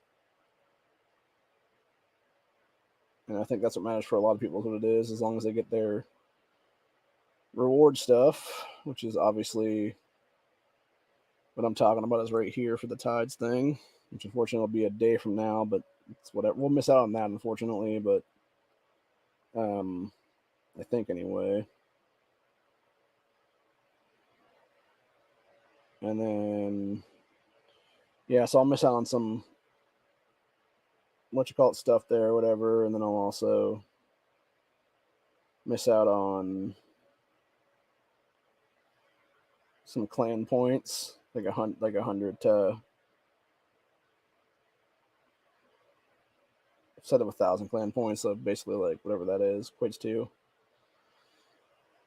And I think that's what matters for a lot of people is what it is, as long as they get their reward stuff, which is obviously what I'm talking about is right here for the Tides thing, which unfortunately will be a day from now, but it's whatever. We'll miss out on that unfortunately, but I think anyway. And then yeah, so I'll miss out on some stuff there or whatever, and then I'll also miss out on some clan points, like 100 to set of 1,000 clan points. So basically, like whatever that is, equates to.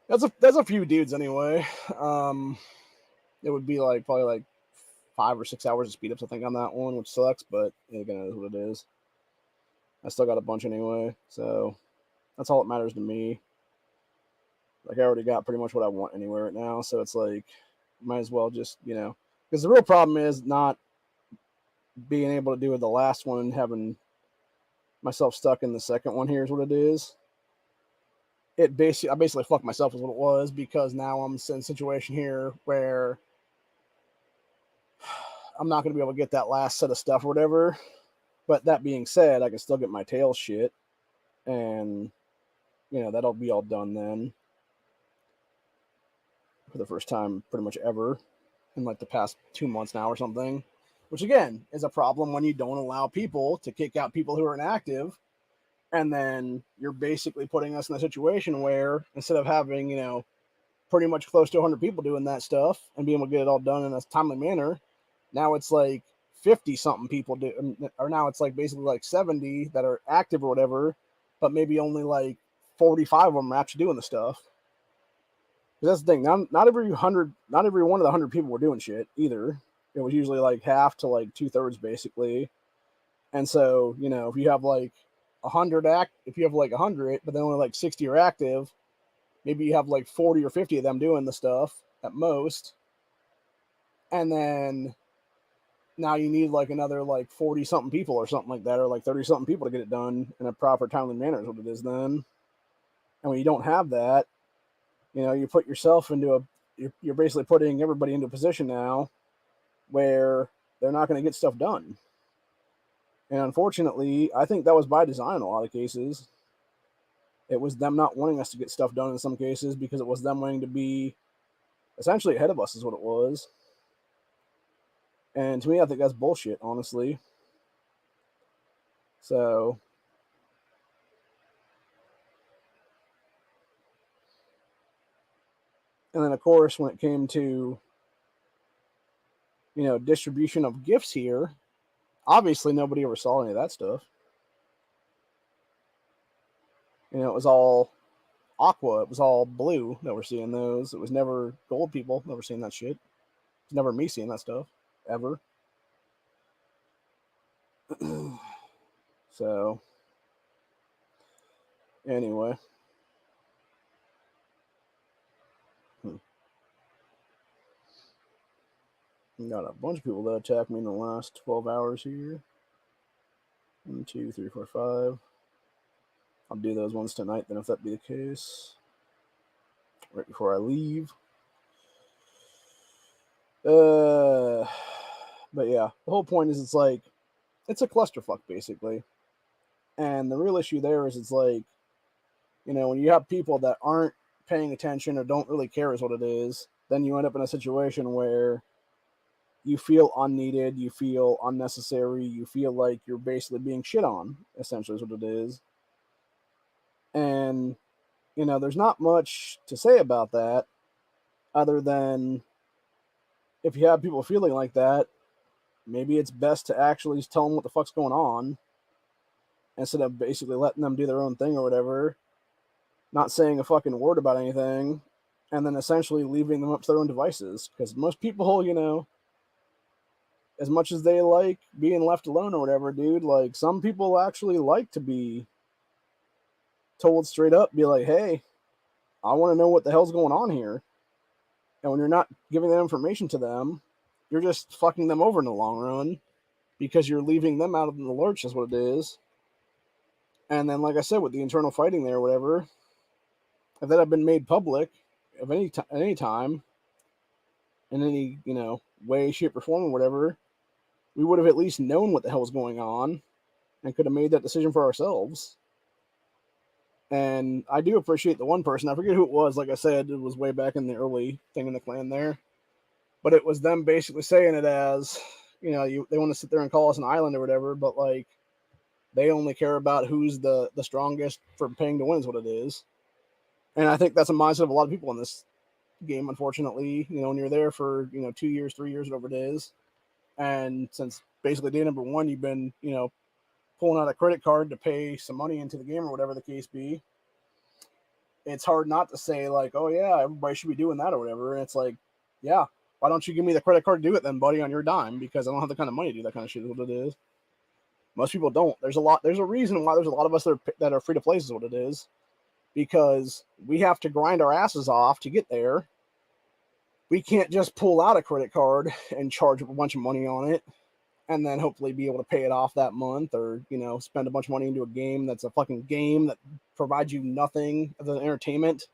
That's a few dudes anyway. It would be like probably like 5 or 6 hours of speed ups, I think, on that one, which sucks, but again, it is what it is. I still got a bunch anyway, so that's all that matters to me. Like I already got pretty much what I want anyway right now, so it's like might as well just because the real problem is not being able to do the last one and having myself stuck in the second one. Here's what it is. I basically fucked myself is what it was, because now I'm in a situation here where I'm not going to be able to get that last set of stuff or whatever. But that being said, I can still get my tail shit, and that'll be all done then for the first time pretty much ever in like the past 2 months now or something. Which again is a problem when you don't allow people to kick out people who are inactive, and then you're basically putting us in a situation where instead of having pretty much close to 100 people doing that stuff and being able to get it all done in a timely manner, now it's like 50 something people do, or now it's like basically like 70 that are active or whatever, but maybe only like 45 of them are actually doing the stuff. That's the thing. Not every one of the 100 people were doing shit either. It was usually like half to like 2/3 basically. And so if you have like 100 if you have like 100, but then only like 60 are active, maybe you have like 40 or 50 of them doing the stuff at most, and then now you need like another like 40 something people or something like that, or like 30 something people to get it done in a proper timely manner is what it is then. And when you don't have that, you put yourself into you're basically putting everybody into a position now where they're not going to get stuff done. And unfortunately, I think that was by design in a lot of cases. It was them not wanting us to get stuff done in some cases because it was them wanting to be essentially ahead of us is what it was. And to me, I think that's bullshit, honestly. So, and then of course, when it came to, distribution of gifts here, obviously nobody ever saw any of that stuff. It was all aqua, it was all blue that we're seeing those. It was never gold people, never seen that shit. It's never me seeing that stuff, ever. So, anyway. Got a bunch of people that attacked me in the last 12 hours here. 1, 2, 3, 4, 5. I'll do those ones tonight then if that be the case. Right before I leave. But yeah, the whole point is it's a clusterfuck basically. And the real issue there is it's like, when you have people that aren't paying attention or don't really care is what it is, then you end up in a situation where you feel unneeded, you feel unnecessary, you feel like you're basically being shit on, essentially is what it is. And, there's not much to say about that other than if you have people feeling like that, maybe it's best to actually tell them what the fuck's going on instead of basically letting them do their own thing or whatever, not saying a fucking word about anything, and then essentially leaving them up to their own devices. Because most people, as much as they like being left alone or whatever, dude, like some people actually like to be told straight up, be like, hey, I want to know what the hell's going on here. And when you're not giving that information to them, you're just fucking them over in the long run because you're leaving them out of the lurch, is what it is. And then, like I said, with the internal fighting there or whatever, if that had been made public of any time, in any, way, shape, or form or whatever, we would have at least known what the hell was going on and could have made that decision for ourselves. And I do appreciate the one person, I forget who it was, like I said, it was way back in the early thing in the clan there, but it was them basically saying it as, they want to sit there and call us an island or whatever, but like they only care about who's the strongest for paying to win is what it is. And I think that's a mindset of a lot of people in this game, unfortunately, when you're there for, 2 years, 3 years, whatever it is. And since basically day number one, you've been, pulling out a credit card to pay some money into the game or whatever the case be. It's hard not to say like, oh yeah, everybody should be doing that or whatever. And it's like, yeah, why don't you give me the credit card to do it then, buddy, on your dime? Because I don't have the kind of money to do that kind of shit. Is what it is. Most people don't. There's a reason why there's a lot of us that are free to play is what it is. Because we have to grind our asses off to get there. We can't just pull out a credit card and charge a bunch of money on it and then hopefully be able to pay it off that month or, spend a bunch of money into a game that's a fucking game that provides you nothing other than entertainment.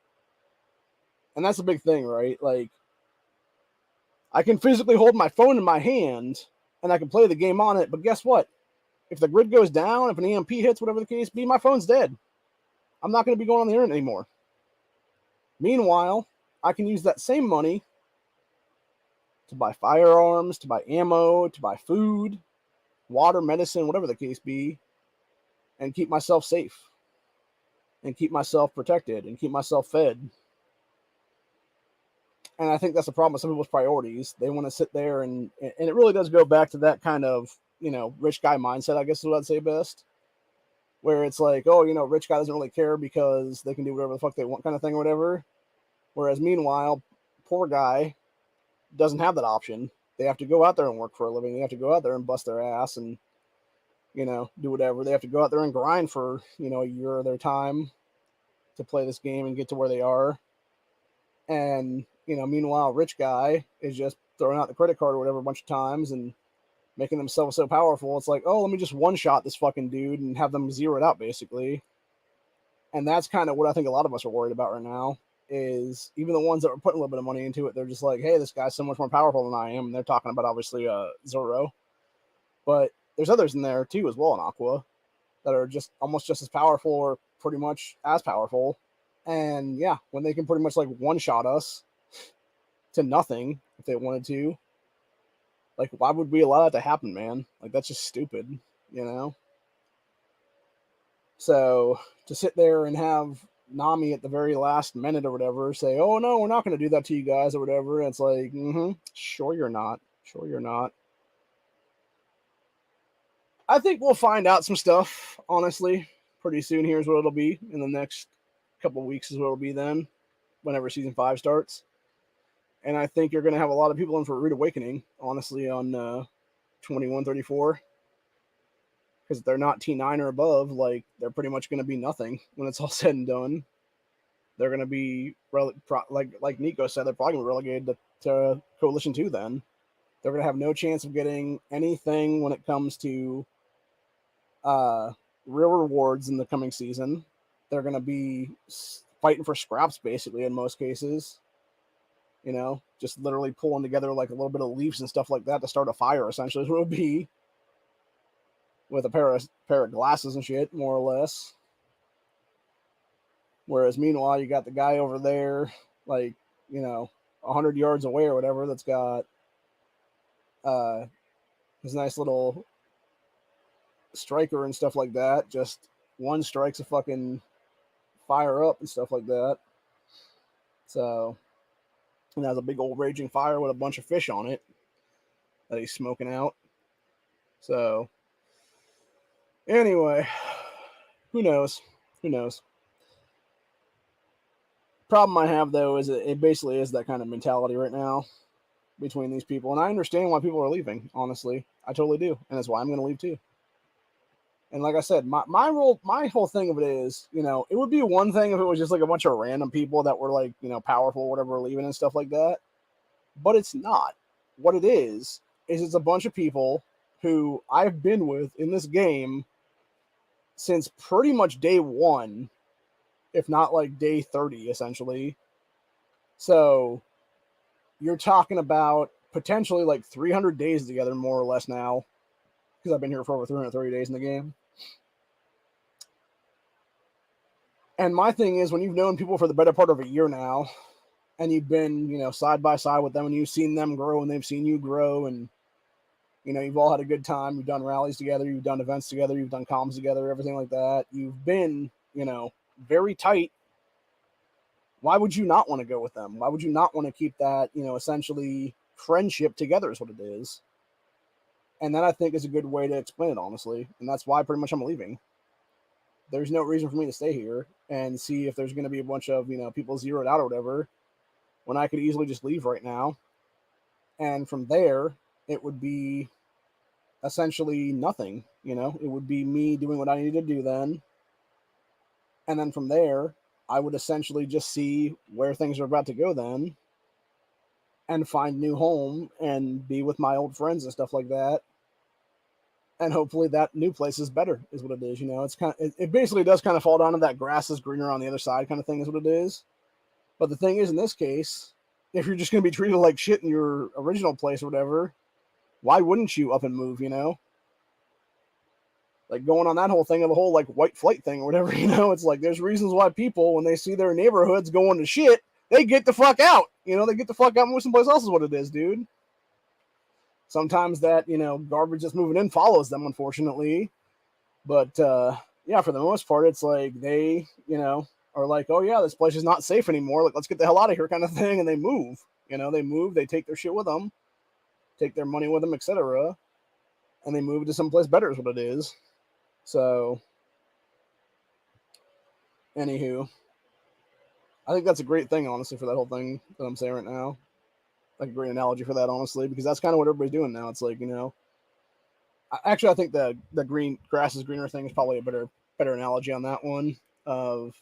And that's a big thing, right? Like, I can physically hold my phone in my hand and I can play the game on it, but guess what? If the grid goes down, if an EMP hits, whatever the case be, my phone's dead. I'm not going to be going on the internet anymore. Meanwhile, I can use that same money to buy firearms, to buy ammo, to buy food, water, medicine, whatever the case be, and keep myself safe and keep myself protected and keep myself fed. And I think that's the problem with some people's priorities. They want to sit there and it really does go back to that kind of, rich guy mindset, I guess is what I'd say best. Where it's like, oh, rich guy doesn't really care because they can do whatever the fuck they want kind of thing or whatever. Whereas meanwhile, poor guy doesn't have that option. They have to go out there and work for a living. They have to go out there and bust their ass and, do whatever. They have to go out there and grind for, a year of their time to play this game and get to where they are. And, meanwhile, rich guy is just throwing out the credit card or whatever a bunch of times and making themselves so powerful. It's like, oh, let me just one-shot this fucking dude and have them zero it out, basically. And that's kind of what I think a lot of us are worried about right now. Is even the ones that are putting a little bit of money into it, they're just like, hey, this guy's so much more powerful than I am. And they're talking about, obviously, Zoro. But there's others in there, too, as well in Aqua that are just almost just as powerful or pretty much as powerful. And, yeah, when they can pretty much, like, one-shot us to nothing if they wanted to, like, why would we allow that to happen, man? Like, that's just stupid, So to sit there and have Nami at the very last minute or whatever say, oh no, we're not going to do that to you guys or whatever. And it's like, sure you're not. Sure you're not. I think we'll find out some stuff, honestly, pretty soon. Here's what it'll be in the next couple of weeks is what it'll be then, whenever season 5 starts. And I think you're going to have a lot of people in for a rude awakening, honestly, on 2134. Because if they're not T9 or above, like, they're pretty much going to be nothing when it's all said and done. They're going to be, like Nico said, they're probably going to be relegated to Coalition 2 then. They're going to have no chance of getting anything when it comes to real rewards in the coming season. They're going to be fighting for scraps, basically, in most cases. Just literally pulling together, like, a little bit of leaves and stuff like that to start a fire, essentially, is what it would be. with a pair of glasses and shit, more or less. Whereas meanwhile, you got the guy over there, like, 100 yards away or whatever, that's got his nice little striker and stuff like that. Just one strike's a fucking fire up and stuff like that. So, and has a big old raging fire with a bunch of fish on it that he's smoking out. So, anyway, who knows? Who knows? Problem I have, though, is it basically is that kind of mentality right now between these people. And I understand why people are leaving, honestly. I totally do. And that's why I'm going to leave, too. And like I said, my whole thing of it is, it would be one thing if it was just like a bunch of random people that were like, powerful or whatever, leaving and stuff like that. But it's not. What it is it's a bunch of people who I've been with in this game since pretty much day one, if not like day 30, essentially. So you're talking about potentially like 300 days together, more or less now, because I've been here for over 330 days in the game. And my thing is, when you've known people for the better part of a year now, and you've been, side by side with them, and you've seen them grow, and they've seen you grow, and, you've all had a good time. You've done rallies together. You've done events together. You've done comms together, everything like that. You've been, very tight. Why would you not want to go with them? Why would you not want to keep that, essentially friendship together is what it is. And that, I think, is a good way to explain it, honestly. And that's why pretty much I'm leaving. There's no reason for me to stay here and see if there's going to be a bunch of, people zeroed out or whatever, when I could easily just leave right now. And from there, it would be essentially nothing, it would be me doing what I need to do then. And then from there, I would essentially just see where things are about to go then and find new home and be with my old friends and stuff like that. And hopefully that new place is better, is what it is. It's it basically does kind of fall down to that grass is greener on the other side kind of thing, is what it is. But the thing is, in this case, if you're just going to be treated like shit in your original place or whatever, why wouldn't you up and move, Like going on that whole thing of the whole like white flight thing or whatever, it's like there's reasons why people, when they see their neighborhoods going to shit, they get the fuck out. They get the fuck out and move someplace else is what it is, dude. Sometimes that, garbage that's moving in follows them, unfortunately. But, yeah, for the most part, it's like they, are like, oh, yeah, this place is not safe anymore. Like, let's get the hell out of here kind of thing. And they move. They move. They take their shit with them, take their money with them, etc. And they move to someplace better is what it is. So, anywho, I think that's a great thing, honestly, for that whole thing that I'm saying right now. Like a great analogy for that, honestly, because that's kind of what everybody's doing now. It's like, actually, I think the green grass is greener thing is probably a better analogy on that one of,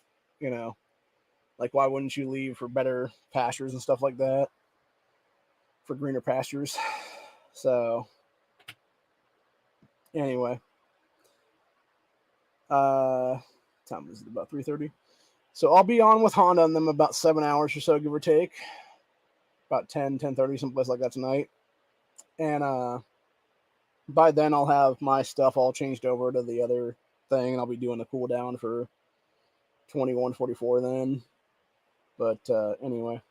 like, why wouldn't you leave for better pastures and stuff like that, for greener pastures? So anyway, time is about 3:30. So I'll be on with Honda in them about 7 hours or so, give or take. About 10:30, someplace like that tonight. And by then I'll have my stuff all changed over to the other thing, and I'll be doing a cooldown for 21:44 then. But anyway,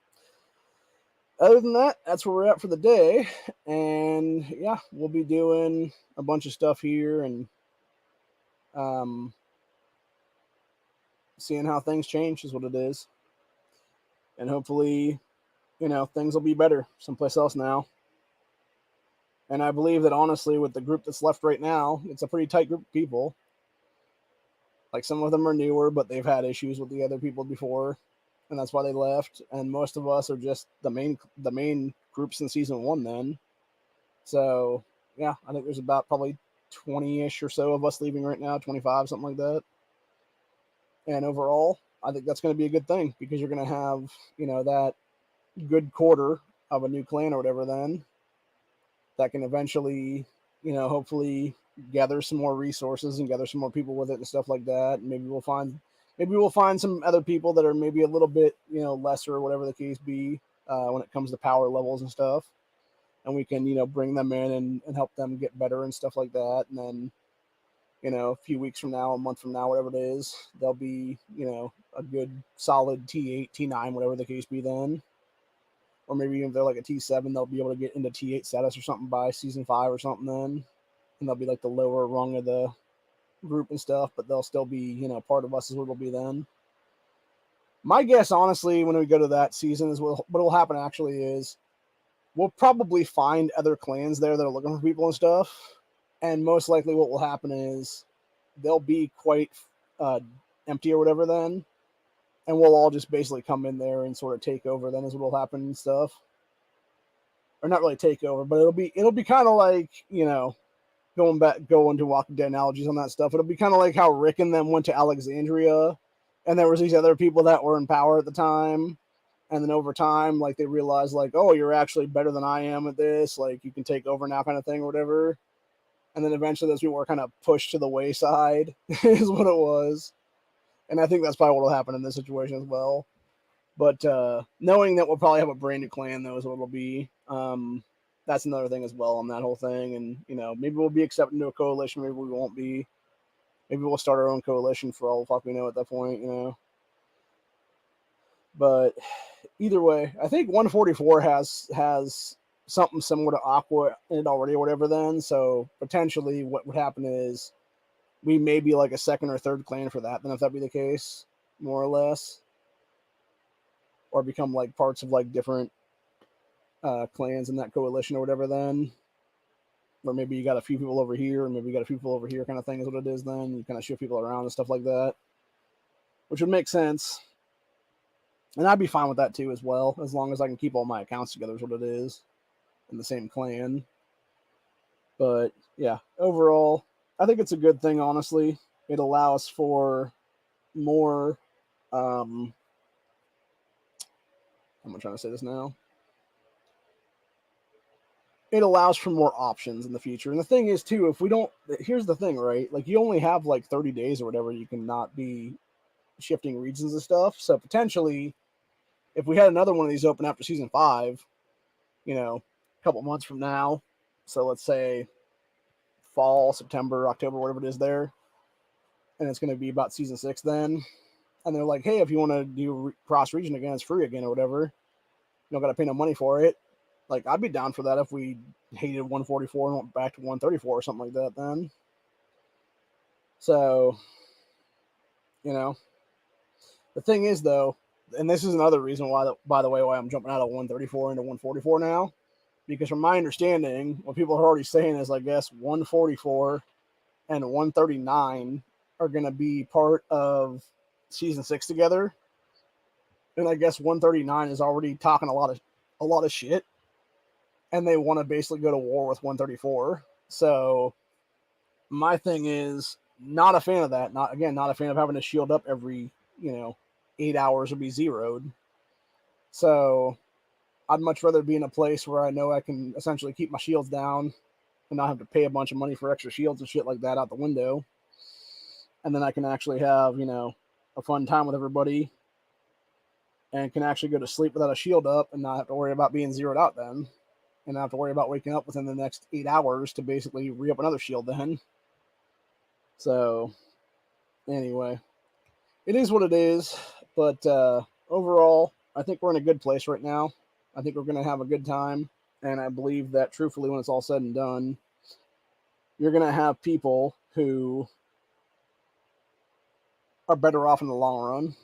other than that, that's where we're at for the day. And yeah, we'll be doing a bunch of stuff here and seeing how things change is what it is. And hopefully, things will be better someplace else now. And I believe that, honestly, with the group that's left right now, it's a pretty tight group of people. Like, some of them are newer, but they've had issues with the other people before, and that's why they left. And most of us are just the main groups in season 1 then. So, yeah, I think there's about probably 20-ish or so of us leaving right now, 25, something like that. And overall, I think that's going to be a good thing, because you're going to have, that good quarter of a new clan or whatever then that can eventually, hopefully gather some more resources and gather some more people with it and stuff like that. And maybe we'll find some other people that are maybe a little bit, lesser or whatever the case be, when it comes to power levels and stuff. And we can, bring them in and help them get better and stuff like that. And then, a few weeks from now, a month from now, whatever it is, they'll be, a good solid T8, T9, whatever the case be then. Or maybe even if they're like a T7, they'll be able to get into T8 status or something by season 5 or something then. And they'll be like the lower rung of the group and stuff, but they'll still be, part of us is what it'll be then. My guess, honestly, when we go to that season is what will happen actually is we'll probably find other clans there that are looking for people and stuff. And most likely what will happen is they'll be quite empty or whatever then. And we'll all just basically come in there and sort of take over then is what will happen and stuff. Or not really take over, but it'll be kind of like, going to Walking Dead analogies on that stuff. It'll be kind of like how Rick and them went to Alexandria and there was these other people that were in power at the time. And then over time, like they realized like, oh, you're actually better than I am at this. Like you can take over now kind of thing or whatever. And then eventually those people were kind of pushed to the wayside is what it was. And I think that's probably what will happen in this situation as well. But knowing that we'll probably have a brand new clan, though, is what it'll be. That's another thing as well on that whole thing. And, maybe we'll be accepted into a coalition. Maybe we won't be. Maybe we'll start our own coalition for all the fuck we know at that point, But either way, I think 144 has something similar to Aqua in it already or whatever then. So potentially what would happen is we may be like a second or third clan for that then if that be the case, more or less. Or become like parts of like different clans in that coalition or whatever then. Or maybe you got a few people over here, and maybe you got a few people over here kind of thing is what it is then. You kind of shift people around and stuff like that. Which would make sense. And I'd be fine with that too as well, as long as I can keep all my accounts together is what it is. In the same clan. But yeah, overall, I think it's a good thing, honestly. It allows for more how am I trying to say this now? It allows for more options in the future. And the thing is, too, if we don't, here's the thing, right? Like, you only have like 30 days or whatever, you can not be shifting regions and stuff. So potentially, if we had another one of these open after season 5, a couple months from now, so let's say fall, September, October, whatever it is there, and it's going to be about season 6 then. And they're like, hey, if you want to do cross region again, it's free again or whatever. You don't got to pay no money for it. Like, I'd be down for that if we hated 144 and went back to 134 or something like that then. So, the thing is, though, and this is another reason why, by the way, why I'm jumping out of 134 into 144 now, because from my understanding, what people are already saying is, I guess, 144 and 139 are going to be part of season 6 together. And I guess 139 is already talking a lot of shit. And they want to basically go to war with 134. So my thing is not a fan of that. Not a fan of having to shield up every, 8 hours or be zeroed. So I'd much rather be in a place where I know I can essentially keep my shields down and not have to pay a bunch of money for extra shields and shit like that out the window. And then I can actually have, a fun time with everybody and can actually go to sleep without a shield up and not have to worry about being zeroed out then. And not have to worry about waking up within the next 8 hours to basically re-up another shield then. So, anyway, it is what it is. But overall, I think we're in a good place right now. I think we're going to have a good time. And I believe that, truthfully, when it's all said and done, you're going to have people who are better off in the long run.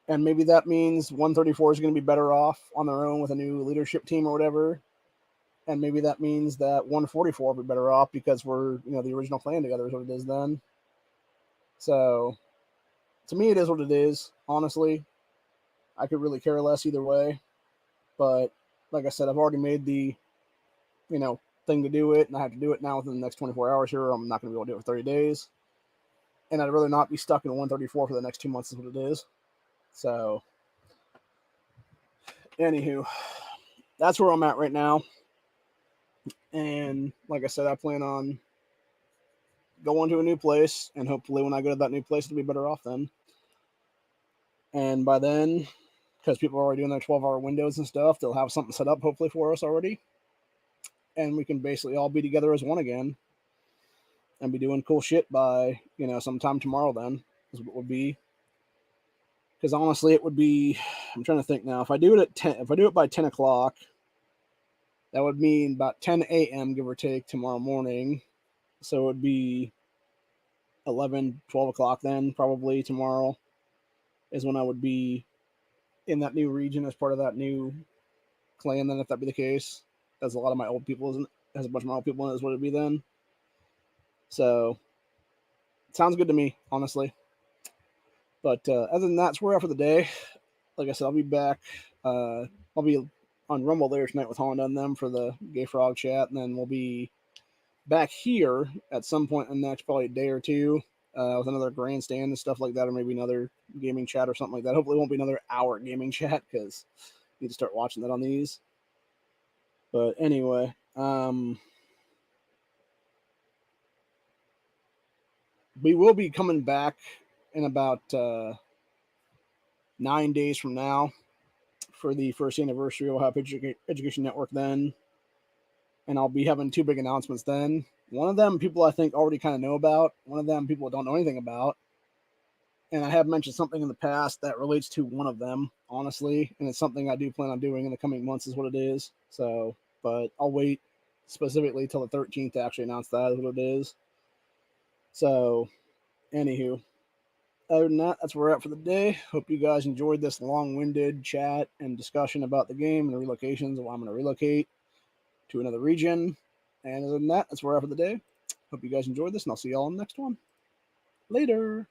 And maybe that means 134 is going to be better off on their own with a new leadership team or whatever. And maybe that means that 144 will be better off because we're, the original clan together is what it is then. So, to me, it is what it is, honestly. I could really care less either way. But, like I said, I've already made the, thing to do it, and I have to do it now within the next 24 hours here. I'm not going to be able to do it for 30 days. And I'd rather not be stuck in 134 for the next 2 months is what it is. So, anywho, that's where I'm at right now. And like I said, I plan on going to a new place, and hopefully when I go to that new place, it'll be better off then. And by then, because people are already doing their 12-hour windows and stuff, they'll have something set up hopefully for us already. And we can basically all be together as one again. and be doing cool shit by, sometime tomorrow then, is what it would be. Because honestly, it would be, I'm trying to think now, if I do it by 10 o'clock, that would mean about 10 a.m., give or take, tomorrow morning. So it would be 11, 12 o'clock then, probably tomorrow, is when I would be in that new region as part of that new clan, then, if that be the case. That's a lot of my old people, isn't it? Has a bunch of my old people in it, is what it'd be then. So, it sounds good to me, honestly. But other than that, that's where we're at for the day. Like I said, I'll be back. I'll be on Rumble there tonight with Honda and them for the Gay Frog chat, and then we'll be back here at some point in the next probably a day or two with another grandstand and stuff like that, or maybe another gaming chat or something like that. Hopefully, it won't be another hour gaming chat because I need to start watching that on these. But anyway, we will be coming back in about 9 days from now for the first anniversary of Ohio Education Network then. And I'll be having two big announcements then. One of them people I think already kind of know about. One of them people don't know anything about. And I have mentioned something in the past that relates to one of them, honestly. And it's something I do plan on doing in the coming months, is what it is. So, but I'll wait specifically till the 13th to actually announce that, is what it is. So, anywho, other than that, that's where we're at for the day. Hope you guys enjoyed this long-winded chat and discussion about the game and the relocations and why I'm going to relocate to another region. And other than that, that's where we're at for the day. Hope you guys enjoyed this, and I'll see y'all in the next one. Later.